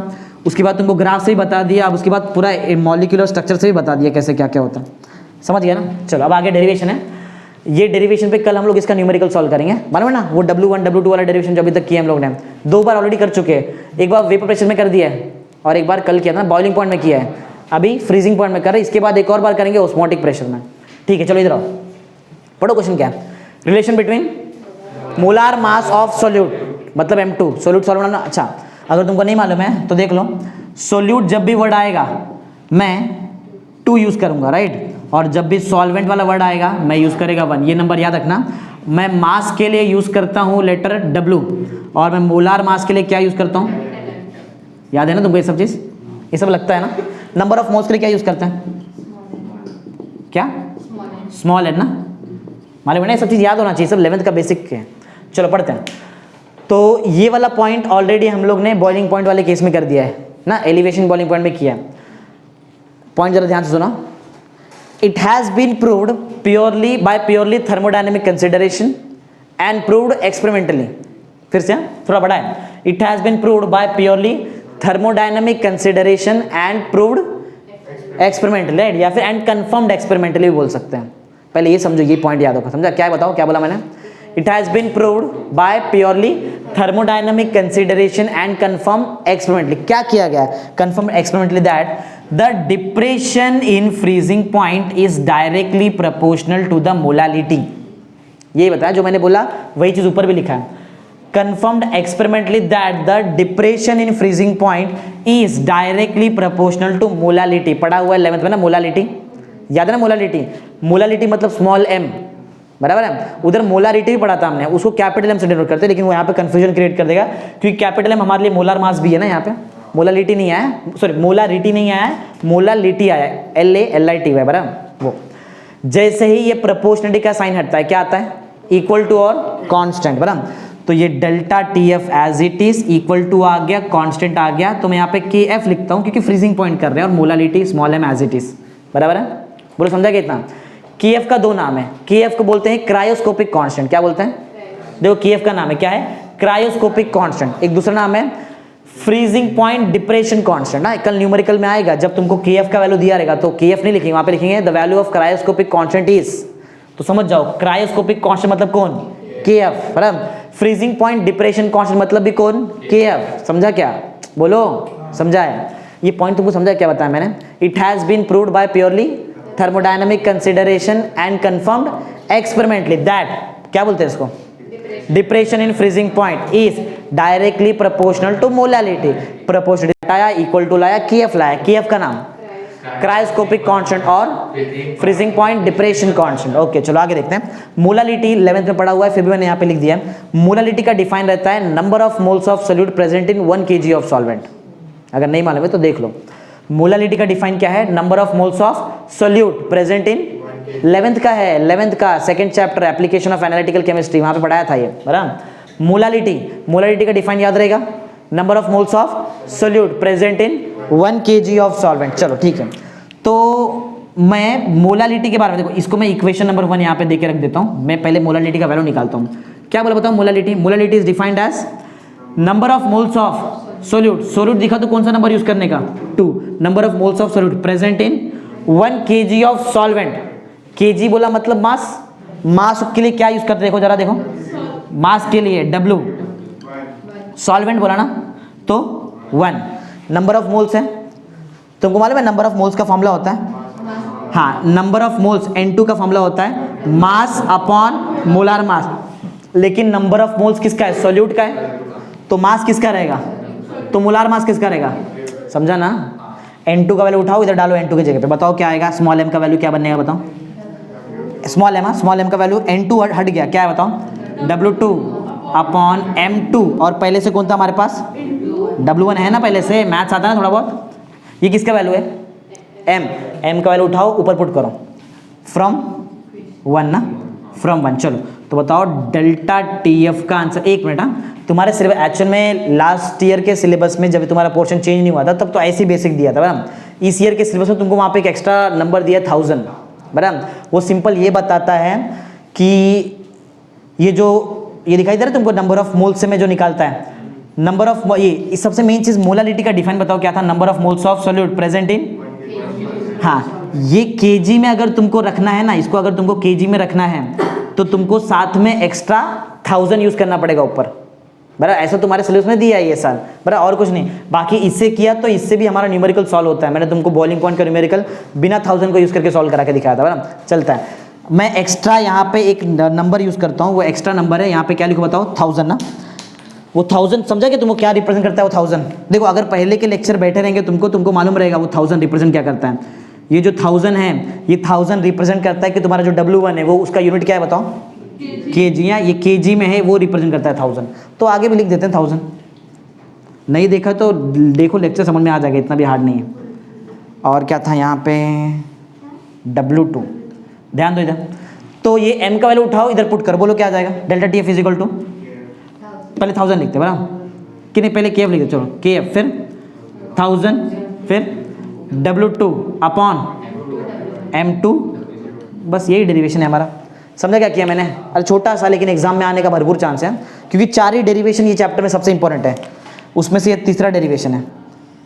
उसके बाद तुमको ग्राफ से भी बता दिया, अब उसके बाद पूरा मॉलिक्यूलर स्ट्रक्चर से भी बता दिया कैसे क्या क्या होता है। समझ गया ना। चलो अब आगे डेरिवेशन है। ये डेरिवेशन पे कल हम लोग इसका न्यूमेरिकल सॉल्व करेंगे, मालूम है ना, वो W1 W2 वाला डेरिवेशन जो अभी तक किया हम लोग ने, 2 बार ऑलरेडी कर चुके हैं। एक बार वेपर प्रेशर में कर दिया है और एक बार कल किया था बॉइलिंग पॉइंट में किया है, अभी फ्रीजिंग पॉइंट में कर रहे हैं, इसके बाद एक और बार करेंगे ऑस्मोटिक प्रेशर में। ठीक है, चलो इधर आओ, पढ़ो क्वेश्चन क्या है। Relation between molar mass of solute, मतलब M2 सोल्यूट सॉल्व करना। अच्छा, अगर तुमको नहीं मालूम है तो देख लो, सोल्यूट जब भी वर्ड आएगा मैं 2 यूज करूंगा, राइट, और जब भी सॉल्वेंट वाला वर्ड आएगा मैं यूज करेगा 1। ये नंबर याद रखना। मैं मास के लिए यूज करता हूं लेटर W और मैं मोलार मास के लिए क्या यूज करता हूं, याद है ना तुमको ये सब चीज, ये सब लगता है ना। नंबर ऑफ मोल्स के लिए क्या यूज करते हैं, क्या, स्मॉल है ना, मालूम है ना, ये सब चीज याद होना चाहिए, सब 11th का बेसिक है। चलो पढ़ते हैं। तो ये वाला पॉइंट ऑलरेडी हम लोग ने बॉइलिंग पॉइंट वाले केस में कर दिया है ना, एलिवेशन बॉइलिंग पॉइंट में किया है। पॉइंट जरा ध्यान से सुनो। It has been proved purely by purely thermodynamic consideration and proved experimentally. फिर से थोड़ा बड़ा है। It has been proved by purely thermodynamic consideration and proved experimentally, या फिर एंड कंफर्म्ड एक्सपेरिमेंटली भी बोल सकते हैं। पहले ये समझो, ये पॉइंट याद होगा। समझा क्या है, बताओ क्या बोला मैंने। It has been proved by purely thermodynamic consideration and confirmed experimentally. क्या किया गया है, confirmed experimentally that the depression in freezing point is directly proportional to the molality. ये बताया जो मैंने बोला, वही चीज ऊपर भी लिखा है। Confirmed experimentally that the depression in freezing point is directly proportional to molality. पढ़ा हुआ है 11th में ना molality, याद है ना molality? molality मतलब small m, बराबर है। उधर मोलारिटी भी पढ़ा था हमने, उसको कैपिटल एम से डिनोट करते हैं, लेकिन वो यहाँ पे कंफ्यूजन क्रिएट कर देगा क्योंकि कैपिटल एम हमारे लिए मोलार मास भी है ना, यहाँ पे मोलालिटी नहीं आया, सॉरी मोलारिटी नहीं आया, मोलालिटी आया, LALITY, बराबर। वो जैसे ही ये प्रोपोर्शनलिटी का साइन हटता है क्या आता है, इक्वल टू और कांस्टेंट, बराबर। तो ये delta TF as it is equal to आ गया, कांस्टेंट आ गया, तो मैं यहाँ पे KF लिखता हूँ क्योंकि फ्रीजिंग पॉइंट कर रहे हैं, और molality small m as it is, बराबर है। बोलो समझा क्या इतना। KF का 2 नाम है, KF को बोलते हैं क्रायोस्कोपिक कांस्टेंट। क्या बोलते हैं, देखो KF का नाम है क्या है, क्रायोस्कोपिक कांस्टेंट। एक दूसरा नाम है फ्रीजिंग पॉइंट डिप्रेशन कांस्टेंट ना, कल न्यूमेरिकल में आएगा जब तुमको KF का वैल्यू दिया रहेगा तो KF नहीं लिखेंगे, वहां पे लिखेंगे the value of cryoscopic constant is. तो समझ जाओ क्रायोस्कोपिक कांस्टेंट मतलब कौन, KF, बराबर। फ्रीजिंग पॉइंट डिप्रेशन कांस्टेंट मतलब भी कौन, KF। समझा क्या, बोलो समझा है। ये पॉइंट तुमको समझा क्या बताया मैंने। It has been proved by purely thermodynamic consideration and confirmed experimentally that, क्या बोलते हैं इसको, depression in freezing point is directly proportional to molality. proportionality आया, equal to लाया, KF लाया, KF का नाम क्रायोस्कोपिक कांस्टेंट और freezing point depression constant. Okay चलो आगे देखते हैं। मोलालिटी 11th में पढ़ा हुआ है, फिर भी मैंने यहाँ पे लिख दिया है। मोलालिटी का डिफाइन रहता है number of moles of solute present in 1 kg of solvent. अगर नहीं मालूम है तो देख लो। मोलालिटी का डिफाइन क्या है, number of moles of solute present in 11th का है, 11th का second chapter application of analytical chemistry, वहां पे पढ़ाया था ये, बराबर। मोलालिटी का डिफाइन याद रहेगा, number of moles of solute present in 1 kg of solvent. चलो ठीक है, तो मैं मोलालिटी के बारे में देखो, इसको मैं इक्वेशन नंबर 1 यहाँ पे देके रख देता हूँ। मैं पहले मोलालिटी का वैल्यू निकालता हूँ। क्या बोला बताओ, molality is defined as number of moles of solute दिखा तो कौन सा नंबर यूज करने का, 2, number of moles of solute present in 1 kg of solvent. kg बोला मतलब मास के लिए क्या यूज करते, देखो जरा देखो, मास के लिए W, सॉल्वेंट बोला ना तो 1, नंबर ऑफ मोल्स है, तुमको मालूम है नंबर ऑफ मोल्स का फॉर्मूला होता है, हाँ, नंबर ऑफ मोल्स N2 का फॉर्मूला होता है मास अपॉन मोलार मास, लेकिन नंबर ऑफ मोल्स किसका है, सोल्यूट का है, तो मास किसका रहेगा, तो मोलार मास किसका रहेगा, समझा ना। N2 का वैल्यू उठाओ, इधर डालो N2 की जगह पे, बताओ क्या आएगा, स्मॉल m का वैल्यू क्या बनेगा बताओ, स्मॉल m का वैल्यू N2 हट गया, क्या है बताओ, W2 अपॉन M2, और पहले से कौन था हमारे पास W1 है ना, पहले से मैथ्स आता है ना थोड़ा बहुत। ये किसका वैल्यू है M का वैल्यू उठाओ ऊपर पुट करो, फ्रॉम 1 ना, फ्रॉम 1। चलो तो बताओ डेल्टा TF का आंसर। एक मिनट, हाँ तुम्हारे सिलेबस एक्चुअल में लास्ट ईयर के सिलेबस में जब तुम्हारा पोर्शन चेंज नहीं हुआ था तब तो ऐसे बेसिक दिया था बराबर। इस ईयर के सिलेबस में तुमको वहाँ पे एक एक्स्ट्रा नंबर दिया 1000 बराबर। वो सिंपल ये बताता है कि ये जो ये दिखाई दे रहा है तुमको नंबर ऑफ मोल्स से में जो निकालता है, नंबर ऑफ ये सबसे मेन चीज मोलालिटी का डिफाइन बताओ क्या था, number of moles of solute present इन, हाँ ये केजी में अगर तुमको रखना है ना, इसको अगर तुमको केजी में रखना है तो तुमको साथ में एक्स्ट्रा 1000 यूज करना पड़ेगा ऊपर बराबर। ऐसा तुम्हारे सिलेबस में दिया है ये साल बराबर, और कुछ नहीं। बाकी इससे किया तो इससे भी हमारा न्यूमेरिकल सॉल्व होता है। मैंने तुमको बॉइलिंग पॉइंट का न्यूमेरिकल बिना 1000 को यूज करके सॉल्व करा के दिखाया था बराबर। चलता है, मैं एक्स्ट्रा यहाँ पे एक नंबर यूज करता हूँ, वो एक्स्ट्रा नंबर है यहाँ पे क्या लिखो बताओ 1000 ना। वो 1000 समझा कि तुमको क्या रिप्रेजेंट करता है वो 1000। देखो अगर पहले के लेक्चर बैठे रहेंगे तुमको मालूम रहेगा वो 1000 रिप्रेजेंट क्या करता है। ये जो 1000 है ये 1000 रिप्रेजेंट करता है कि तुम्हारा जो W1 है वो उसका यूनिट क्या है बताओ, केजी। ये केजी में है, वो रिप्रेजेंट करता है 1000। तो आगे भी लिख देते हैं 1000। नहीं देखा तो देखो लेक्चर समझ में आ जाएगा, इतना भी हार्ड नहीं है। और क्या था यहाँ पे W2, ध्यान दो इधर। तो ये M का वैल्यू उठाओ इधर पुट कर, बोलो क्या आ जाएगा। Delta TF is equal to, पहले 1000 लिखते बराबर कि नहीं, पहले KF लिखते, चलो KF फिर 1000 फिर W2 अपॉन M2, बस यही डेरिवेशन है हमारा। समझा क्या किया मैंने। अरे छोटा सा लेकिन एग्जाम में आने का भरपूर चांस है, क्योंकि 4 ही डेरिवेशन ये चैप्टर में सबसे इंपॉर्टेंट है। उसमें से ये तीसरा डेरिवेशन है।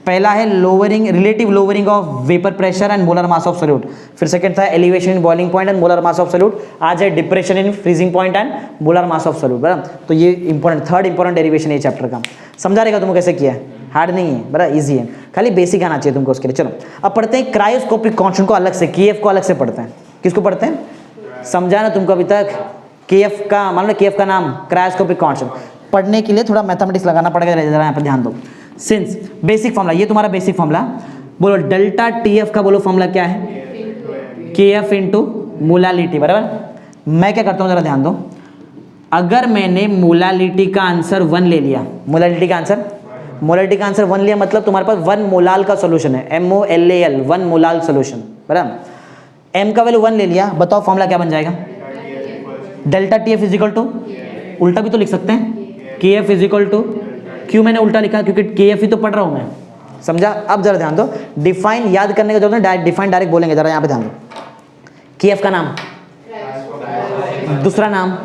पहला है lowering, relative lowering of vapour pressure and molar mass of solute. फिर सेकंड था elevation in boiling point and molar mass of solute. आज है depression in freezing point and molar mass of solute बराबर। तो ये इंपॉर्टेंट थर्ड इंपॉर्टेंट डेरिवेशन है chapter का। समझा रहेगा तुमको कैसे किया है, हार्ड नहीं है बराबर, इजी है, खाली बेसिक आना चाहिए तुमको उसके लिए। चलो अब पढ़ते हैं क्रायोस्कोपिक कांस्टेंट को अलग से, KF को अलग से पढ़ते हैं। किसको पढ़ते हैं, समझा ना तुमको अभी तक। KF का मान लो, KF का नाम क्रायोस्कोपिक कांस्टेंट। पढ़ने के लिए थोड़ा मैथमेटिक्स लगाना पड़ेगा, जरा यहाँ पर ध्यान दो। सिंस बेसिक फॉर्मूला, ये तुम्हारा बेसिक फॉर्मूला, बोलो डेल्टा TF का बोलो फॉर्मूला क्या है, KF इंटू मोलालिटी बराबर। मैं क्या करता हूँ जरा ध्यान दो, अगर मैंने मोलालिटी का आंसर 1 ले लिया, मोलालिटी का आंसर 1 लिया मतलब तुम्हारे पास 1 मोलाल का सोल्यूशन है, MOLAL 1 मोलाल सोल्यूशन बराबर। M का वैल्यू 1 ले लिया, बताओ फॉर्मूला क्या बन जाएगा, delta TF is equal to, उल्टा भी तो लिख सकते हैं, KF इज इक्वल टू, क्यों मैंने उल्टा लिखा, क्योंकि KF ही तो पढ़ रहा हूं मैं। समझा। अब जरा ध्यान दो, डिफाइन याद करने का जरूरत नहीं, डायरेक्ट डिफाइन डायरेक्ट बोलेंगे, जरा यहाँ पे ध्यान दो। KF का नाम, दूसरा नाम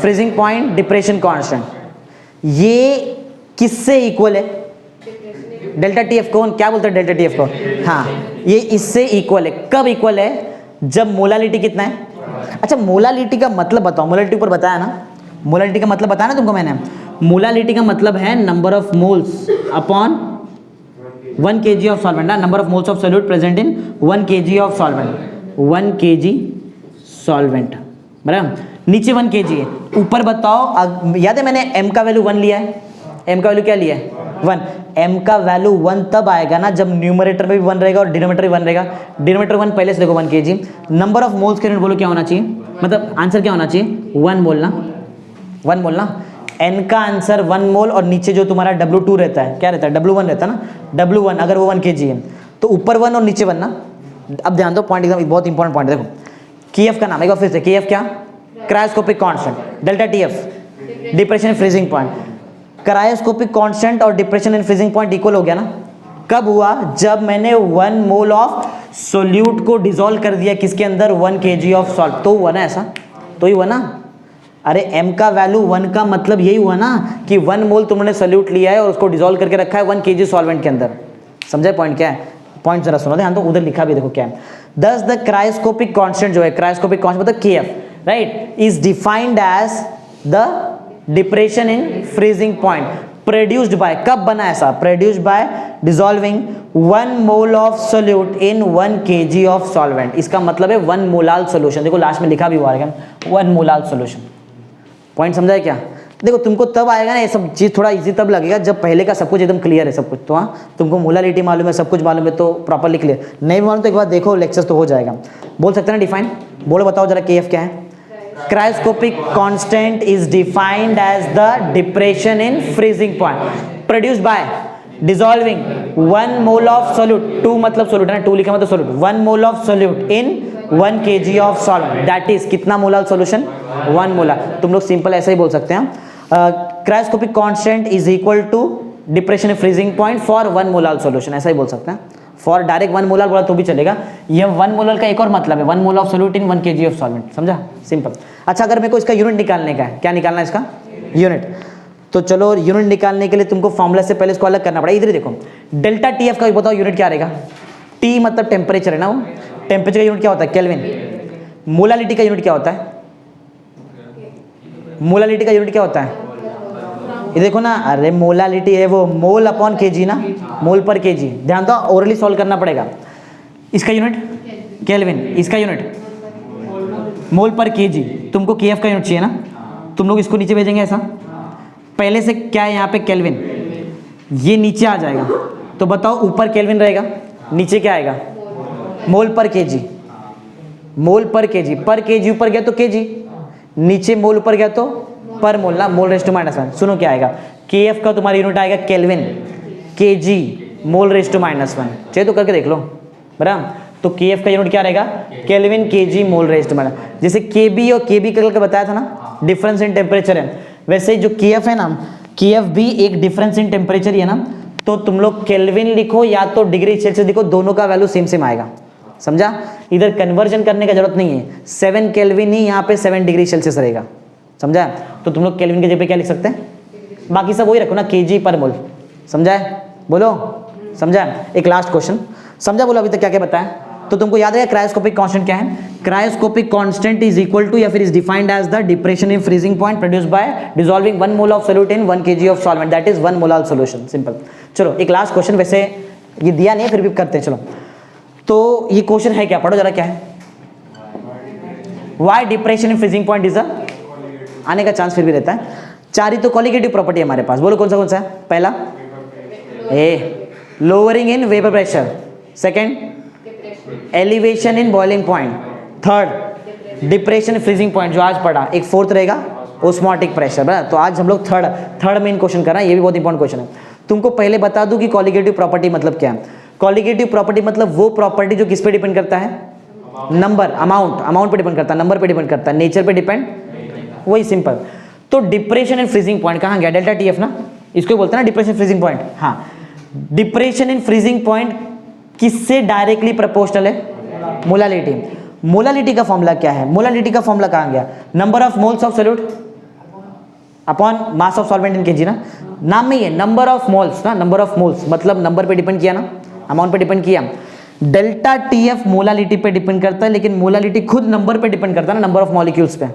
फ्रीजिंग पॉइंट डिप्रेशन कांस्टेंट, ये किससे इक्वल है, डेल्टा TF को क्या बोलते हैं, डेल्टा TF को, हाँ ये इससे इक्वल है। कब इक्वल है, जब मोलालिटी कितना है। अच्छा मोलालिटी का मतलब बताओ, मोलालिटी ऊपर बताया ना, मोलालिटी का मतलब बताया ना तुमको मैंने। मोलालिटी का मतलब है number of moles upon 1 kg of solvent ना, number of moles of solute present in 1 kg of solvent, 1 kg solvent बराबर। नीचे 1 kg है, ऊपर बताओ, याद है मैंने M का वैल्यू 1 लिया है, M का वैल्यू क्या लिया है 1। M का वैल्यू 1 तब आएगा ना जब न्यूमरेटर में भी 1 रहेगा और डिनोमिनेटर भी 1 रहेगा। डिनोमिनेटर 1 पहले से देखो 1 kg, नंबर ऑफ मोल्स के यूनिट बोलो क्या होना चाहिए, मतलब आंसर क्या होना चाहिए 1 बोलना, 1 बोलना। N का आंसर 1 मोल, और नीचे जो तुम्हारा W2 रहता है, क्या रहता है W1 रहता है ना, W1 अगर वो 1 kg है तो ऊपर 1 और नीचे 1 ना। अब ध्यान दो, पॉइंट एकदम बहुत इंपॉर्टेंट पॉइंट, देखो KF का नाम एक बार फिर से, KF क्या, cryoscopic constant, delta TF depression in freezing point. Cryoscopic constant और depression in freezing point equal हो गया ना, कब हुआ, जब मैंने 1 मोल ऑफ सोल्यूट को डिसॉल्व कर दिया किसके अंदर, 1 kg ऑफ सॉल्ट, तो हुआ ना ऐसा, तो ही हुआ ना। अरे M का वैल्यू 1 का मतलब यही हुआ ना कि 1 मोल तुमने सोल्यूट लिया है और उसको डिसॉल्व करके रखा है 1 kg सॉल्वेंट के अंदर। समझे पॉइंट क्या है, पॉइंट जरा सुनो ध्यान, तो उधर लिखा भी देखो क्या है। दस द क्रायोस्कोपिक कांस्टेंट जो है, क्रायोस्कोपिक कांस्टेंट मतलब KF right, is defined as the depression in freezing point produced by, कब बना ऐसा, produced by dissolving 1 mole of solute in 1 kg of solvent. इसका मतलब है 1 मोलाल सोल्यूशन, देखो लास्ट में लिखा भी हुआ है 1 मोलाल सोल्यूशन। पॉइंट समझा है क्या। देखो तुमको तब आएगा ना ये सब चीज़, थोड़ा इजी तब लगेगा जब पहले का सब कुछ एकदम क्लियर है सब कुछ। तो हाँ तुमको मोलालिटी मालूम है, सब कुछ मालूम है, तो प्रॉपरली क्लियर। नहीं मालूम तो एक बार देखो लेक्चर्स तो हो जाएगा। बोल सकते हैं ना डिफाइन, बोलो बताओ जरा KF क्या है, cryoscopic constant is defined as the depression in freezing point produced by dissolving 1 mole of solute, 2 मतलब सोल्यूट है ना, 2 लिखा मतलब solute, 1 mole of solute in 1 kg of solvent, that is कितना मोलार सॉल्यूशन, 1 मोलार। तुम लोग सिंपल ऐसा ही बोल सकते हैं, cryoscopic constant is equal to depression in freezing point for 1 molar solution, ऐसा ही बोल सकते हैं। फॉर डायरेक्ट 1 मोलार बोला तो भी चलेगा, ये 1 मोलार का एक और मतलब है 1 mole of solute in 1 kg of solvent, समझा, सिंपल। अच्छा, अगर मेरे को इसका यूनिट निकालने का है, क्या निकालना है इसका यूनिट, तो चलो यूनिट निकालने के लिए तुमको फॉर्मूला से पहले इसको अलग करना पड़ेगा। इधर देखो, डेल्टा टी एफ का बताओ यूनिट क्या रहेगा, टी मतलब टेम्परेचर है ना, वो टेम्परेचर का यूनिट क्या होता है, केल्विन। मोलालिटी का यूनिट क्या होता है, मोलालिटी का यूनिट क्या होता है, ये देखो ना, अरे मोलालिटी है वो मोल अपॉन केजी ना, मोल पर केजी, ध्यान दो, ओरली सॉल्व करना पड़ेगा। इसका यूनिट केल्विन, इसका यूनिट मोल पर केजी, तुमको केएफ का यूनिट चाहिए ना, तुम लोग इसको नीचे भेजेंगे ऐसा, पहले से क्या है यहाँ पे केल्विन, ये नीचे आ जाएगा, तो बताओ ऊपर केल्विन रहेगा, नीचे क्या आएगा, मोल पर केजी, मोल पर केजी, पर केजी ऊपर गया तो केजी, नीचे मोल ऊपर गया तो पर मोल ना, मोल रेज़ टू -1। सुनो क्या आएगा, केएफ का तुम्हारा यूनिट आएगा kelvin, KG mole raise to -1, चाहिए तो करके देख लो, बराबर। तो केएफ का यूनिट क्या रहेगा, kelvin KG mole raise to -, जैसे केबी और केबी करके बताया था ना, डिफरेंस इन टेम्परेचर है, वैसे जो केएफ है ना, केएफ भी एक डिफरेंस इन टेम्परेचर ही है ना, तो तुम लोग केल्विन लिखो या तो डिग्री सेल्सियस लिखो, दोनों का वैल्यू सेम सेम आएगा, समझा। इधर कन्वर्जन करने का जरूरत नहीं है, 7 केल्विन ही यहाँ पे 7 डिग्री सेल्सियस रहेगा, समझा। तो तुम लोग केल्विन के जगह पे क्या लिख सकते हैं, बाकी सब वही रखो ना, केजी पर मोल, समझा है, बोलो समझा। एक लास्ट क्वेश्चन, समझा बोलो अभी तक क्या क्या बताया, तो तुमको याद है क्रायोस्कोपिक कांस्टेंट क्या है, cryoscopic constant is equal to या फिर is defined as the depression in freezing point produced by dissolving 1 mole of solute in 1 kg of solvent, that is 1 molar solution, simple. चलो एक लास्ट क्वेश्चन, वैसे ये दिया नहीं फिर भी करते हैं, चलो। तो ये क्वेश्चन है क्या, पढ़ो जरा क्या है, why depression in freezing point is अ, आने का चांस फिर भी रहता है। 4 ही तो कॉलिगेटिव प्रॉपर्टी है हमारे पास, बोलो कौन सा है, पहला a lowering in vapour pressure, second elevation in boiling point, third depression freezing point जो आज पढ़ा, एक फोर्थ रहेगा ओस्मोटिक प्रेशर, बराबर। तो आज हम लोग थर्ड मेन क्वेश्चन कर रहे हैं, ये भी बहुत इंपॉर्टेंट क्वेश्चन है। तुमको पहले बता दूं कि कॉलिगेटिव प्रॉपर्टी मतलब क्या है। कॉलिगेटिव प्रॉपर्टी मतलब वो प्रॉपर्टी जो किस पे डिपेंड करता है, नंबर, अमाउंट पे डिपेंड करता है, नंबर पे डिपेंड करता है, नेचर पे डिपेंड, वही सिंपल। तो डिप्रेशन इन फ्रीजिंग पॉइंट कहाँ गया, डेल्टा टीएफ ना, इसको बोलते हैं ना डिप्रेशन फ्रीजिंग पॉइंट। हाँ, डिप्रेशन इन फ्रीजिंग पॉइंट किससे डायरेक्टली प्रोपोर्शनल है, मोलालिटी। मोलालिटी का फॉर्मूला क्या है, मोलालिटी का फॉर्मूला कहाँ गया, number of moles of solute upon mass of solvent in KG ना, नाम में ही है नंबर ऑफ मोल्स ना, नंबर ऑफ मोल्स मतलब नंबर पे डिपेंड किया ना, अमाउंट पे डिपेंड किया। डेल्टा टीएफ मोलालिटी पे डिपेंड करता है, लेकिन मोलालिटी खुद नंबर पे डिपेंड करता है ना, नंबर ऑफ मॉलिक्यूल्स पे।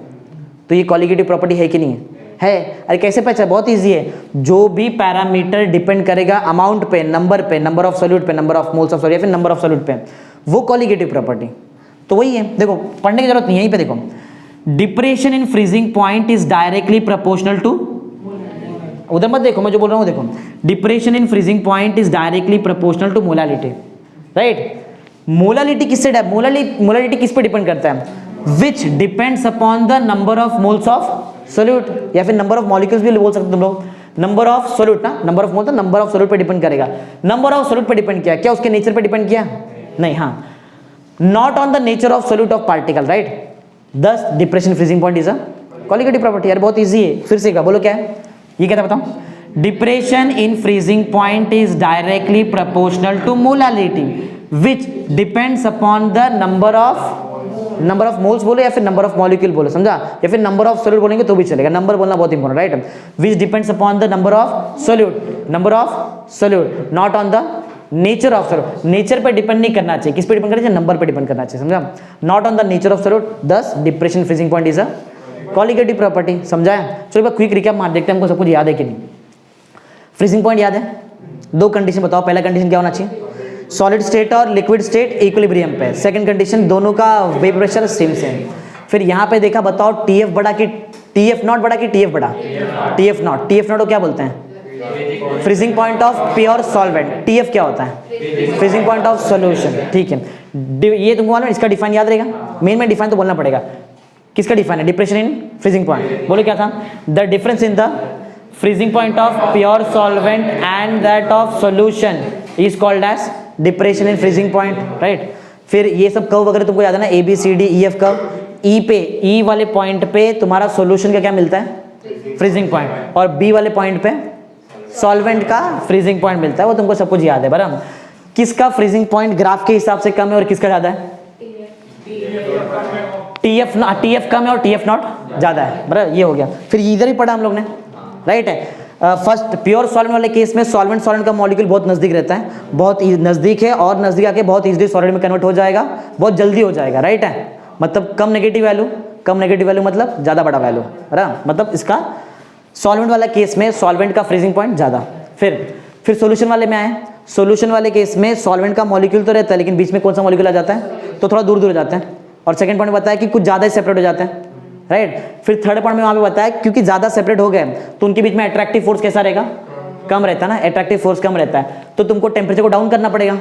तो ये कॉलिगेटिव प्रॉपर्टी है कि नहीं है, अरे कैसे पहचान, बहुत इजी है, जो भी पैरामीटर डिपेंड करेगा अमाउंट पे, नंबर ऑफ सोल्यूट पे, number of moles of solute या फिर नंबर ऑफ सोल्यूट पे, वो कॉलिगेटिव प्रॉपर्टी। तो वही है, देखो पढ़ने की जरूरत नहीं है, यहीं पे देखो, depression in freezing point is directly proportional to, उधर मत देखो मैं जो बोल रहा हूँ, देखो depression in freezing point is directly proportional to molality, right. Molality किससे, मोलालिटी किस पे डिपेंड करता है, which depends upon the number of moles of solute या फिर नंबर ऑफ मॉलिक्यूल्स भी बोल सकते तुम लोग, नंबर ऑफ सोल्यूट ना, नंबर ऑफ मोल तो नंबर ऑफ सोल्यूट पे डिपेंड करेगा, नंबर ऑफ सोल्यूट पे डिपेंड किया, क्या उसके नेचर पे डिपेंड किया, नहीं, हाँ, not on the nature of solute of particle, right. Thus depression freezing point is a colligative property. यार बहुत इजी है, फिर से बोलो क्या है ये, क्या था बताओ, depression in freezing point is directly proportional to molality which depends upon the number of moles बोलो या फिर नंबर ऑफ मॉलिक्यूल बोलो, समझा, या फिर नंबर ऑफ सोल्यूट बोलेंगे तो भी चलेगा, नंबर बोलना बहुत important, right. Which depends upon the number of solute, not on the nature of solute. Nature पे डिपेंड नहीं करना चाहिए, किस पे डिपेंड करना चाहिए, नंबर पे डिपेंड करना चाहिए, समझा, not on the nature of solute. Thus depression freezing point is a colligative property, समझाया। चलो क्विक रिकैप मार देखते हैं, हमको सब कुछ याद है कि नहीं। फ्रीजिंग पॉइंट याद है, दो कंडीशन बताओ, पहला कंडीशन क्या होना चाहिए, सॉलिड स्टेट और लिक्विड स्टेट इक्विलिब्रियम पे, सेकंड कंडीशन दोनों का वेपर प्रेशर सेम। फिर यहाँ पे देखा, बताओ टीएफ बड़ा कि टीएफ नॉट बड़ा कि टीएफ बड़ा, टीएफ नॉट को क्या बोलते हैं, freezing point of pure solvent. TF क्या होता है, फ्रीजिंग पॉइंट ऑफ सॉल्यूशन, ठीक है। ये तुमको मालूम है, इसका डिफाइन याद रहेगा, मेन डिफाइन तो बोलना पड़ेगा, किसका डिफाइन है? Depression in freezing point. बोले क्या था? The difference in the freezing point of pure solvent and that of solution is called as depression in freezing point, right. फिर ये सब कर्व वगैरह तुमको याद है ना, A B C D E F curve. E पे, ई वाले पॉइंट पे तुम्हारा सॉल्यूशन का क्या मिलता है? Freezing point. और बी वाले पॉइंट पे सॉल्वेंट का फ्रीजिंग पॉइंट मिलता है। वो तुमको सब कुछ याद है बराबर। किसका फ्रीजिंग पॉइंट ग्राफ के हिसाब से कम है और किसका ज्यादा है? टीएफ कम है और टीएफ नॉट ज्यादा है, बराबर। ये हो गया। फिर इधर ही पढ़ा हम लोग ने, राइट है। फर्स्ट प्योर सॉल्वेंट वाले केस में सॉल्वेंट का मॉलिक्यूल बहुत नजदीक रहता है, बहुत नजदीक है और नजदीक आके बहुत इजीली सॉलिड में कन्वर्ट हो जाएगा, बहुत जल्दी हो जाएगा, राइट है। मतलब कम नेगेटिव वैल्यू मतलब ज्यादा बड़ा वैल्यू, बराबर। मतलब इसका सॉल्वेंट वाला केस में सॉल्वेंट का फ्रीजिंग पॉइंट ज्यादा। फिर सॉल्यूशन वाले में आए। सॉल्यूशन वाले केस में सॉल्वेंट का मॉलिक्यूल तो रहता है, लेकिन बीच में कौन सा मॉलिक्यूल आ जाता है? तो थोड़ा दूर दूर हो जाता है। और सेकंड पॉइंट बताया कि कुछ ज्यादा ही सेपरेट हो जाते हैं, राइट। फिर थर्ड पॉइंट में वहां पे बताया क्योंकि ज्यादा सेपरेट हो गए तो उनके बीच में अट्रैक्टिव फोर्स कैसा रहेगा? कम रहता है ना, अट्रैक्टिव फोर्स कम रहता है। तो तुमको टेम्परेचर को डाउन करना पड़ेगा।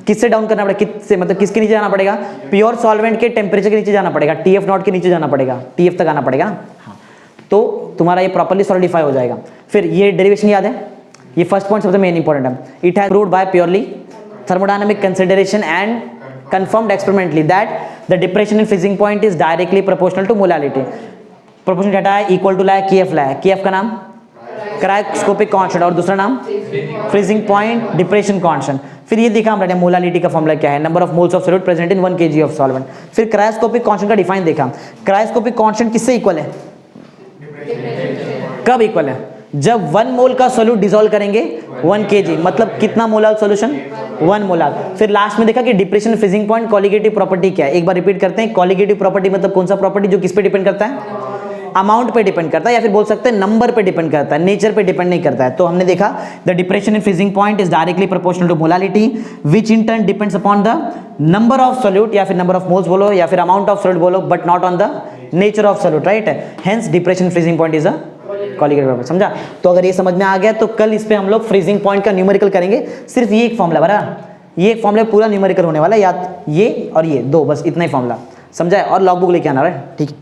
किससे डाउन करना पड़ेगा? किससे, मतलब किसके नीचे जाना पड़ेगा? प्योर सॉल्वेंट के टेम्परेचर के नीचे जाना पड़ेगा, टीएफ नॉट के नीचे जाना पड़ेगा, टीएफ तक आना पड़ेगा ना। हाँ, तो तुम्हारा ये प्रॉपर्ली सॉलिडिफाई हो जाएगा। फिर ये डेरिवेशन याद है, ये फर्स्ट पॉइंट सबसे मेन इंपॉर्टेंट है। It has proved by purely thermodynamic consideration and confirmed experimentally that the depression in freezing point is directly proportional to molality. Proportion data है इक्वल टू लाया KF लाया, KF का नाम cryoscopic constant और दूसरा नाम freezing point depression constant. फिर ये देखा हमने मोलालिटी का फॉर्मूला क्या है, number of moles of solute present in 1 kg of solvent. फिर क्रायोस्कोपिक कांस्टेंट का डिफाइन देखा। क्रायोस्कोपिक कांस्टेंट किससे इक्वल है? कब इक्वल है? जब 1 मोल का सोल्यूट डिसॉल्व करेंगे 1 kg, मतलब कितना मोलार सॉल्यूशन? 1 मोलार। फिर लास्ट में देखा कि depression freezing point colligative property क्या है, एक बार रिपीट करते हैं। कॉलिगेटिव प्रॉपर्टी मतलब कौन सा प्रॉपर्टी जो किस पे डिपेंड करता है? अमाउंट पे डिपेंड करता है, या फिर बोल सकते हैं नंबर पे डिपेंड करता है, नेचर पे डिपेंड नहीं करता है। तो हमने देखा the depression in freezing point is directly proportional to molality which in turn depends upon the number of solute, या फिर नंबर ऑफ मोल्स बोलो या फिर अमाउंट ऑफ सोल्यूट बोलो, but not on the nature of solute, right. Hence depression freezing point is a colligative property. समझा? तो अगर ये समझ में आ गया तो कल इस पे हम लोग फ्रीजिंग पॉइंट का न्यूमेरिकल करेंगे। सिर्फ ये एक फॉर्मूला बरा, ये एक फॉर्मूला पूरा न्यूमेरिकल होने वाला है, या ये और ये दो, बस इतना ही फॉर्मूला समझा है। और लॉग बुक लेके आना, राइट, ठीक है।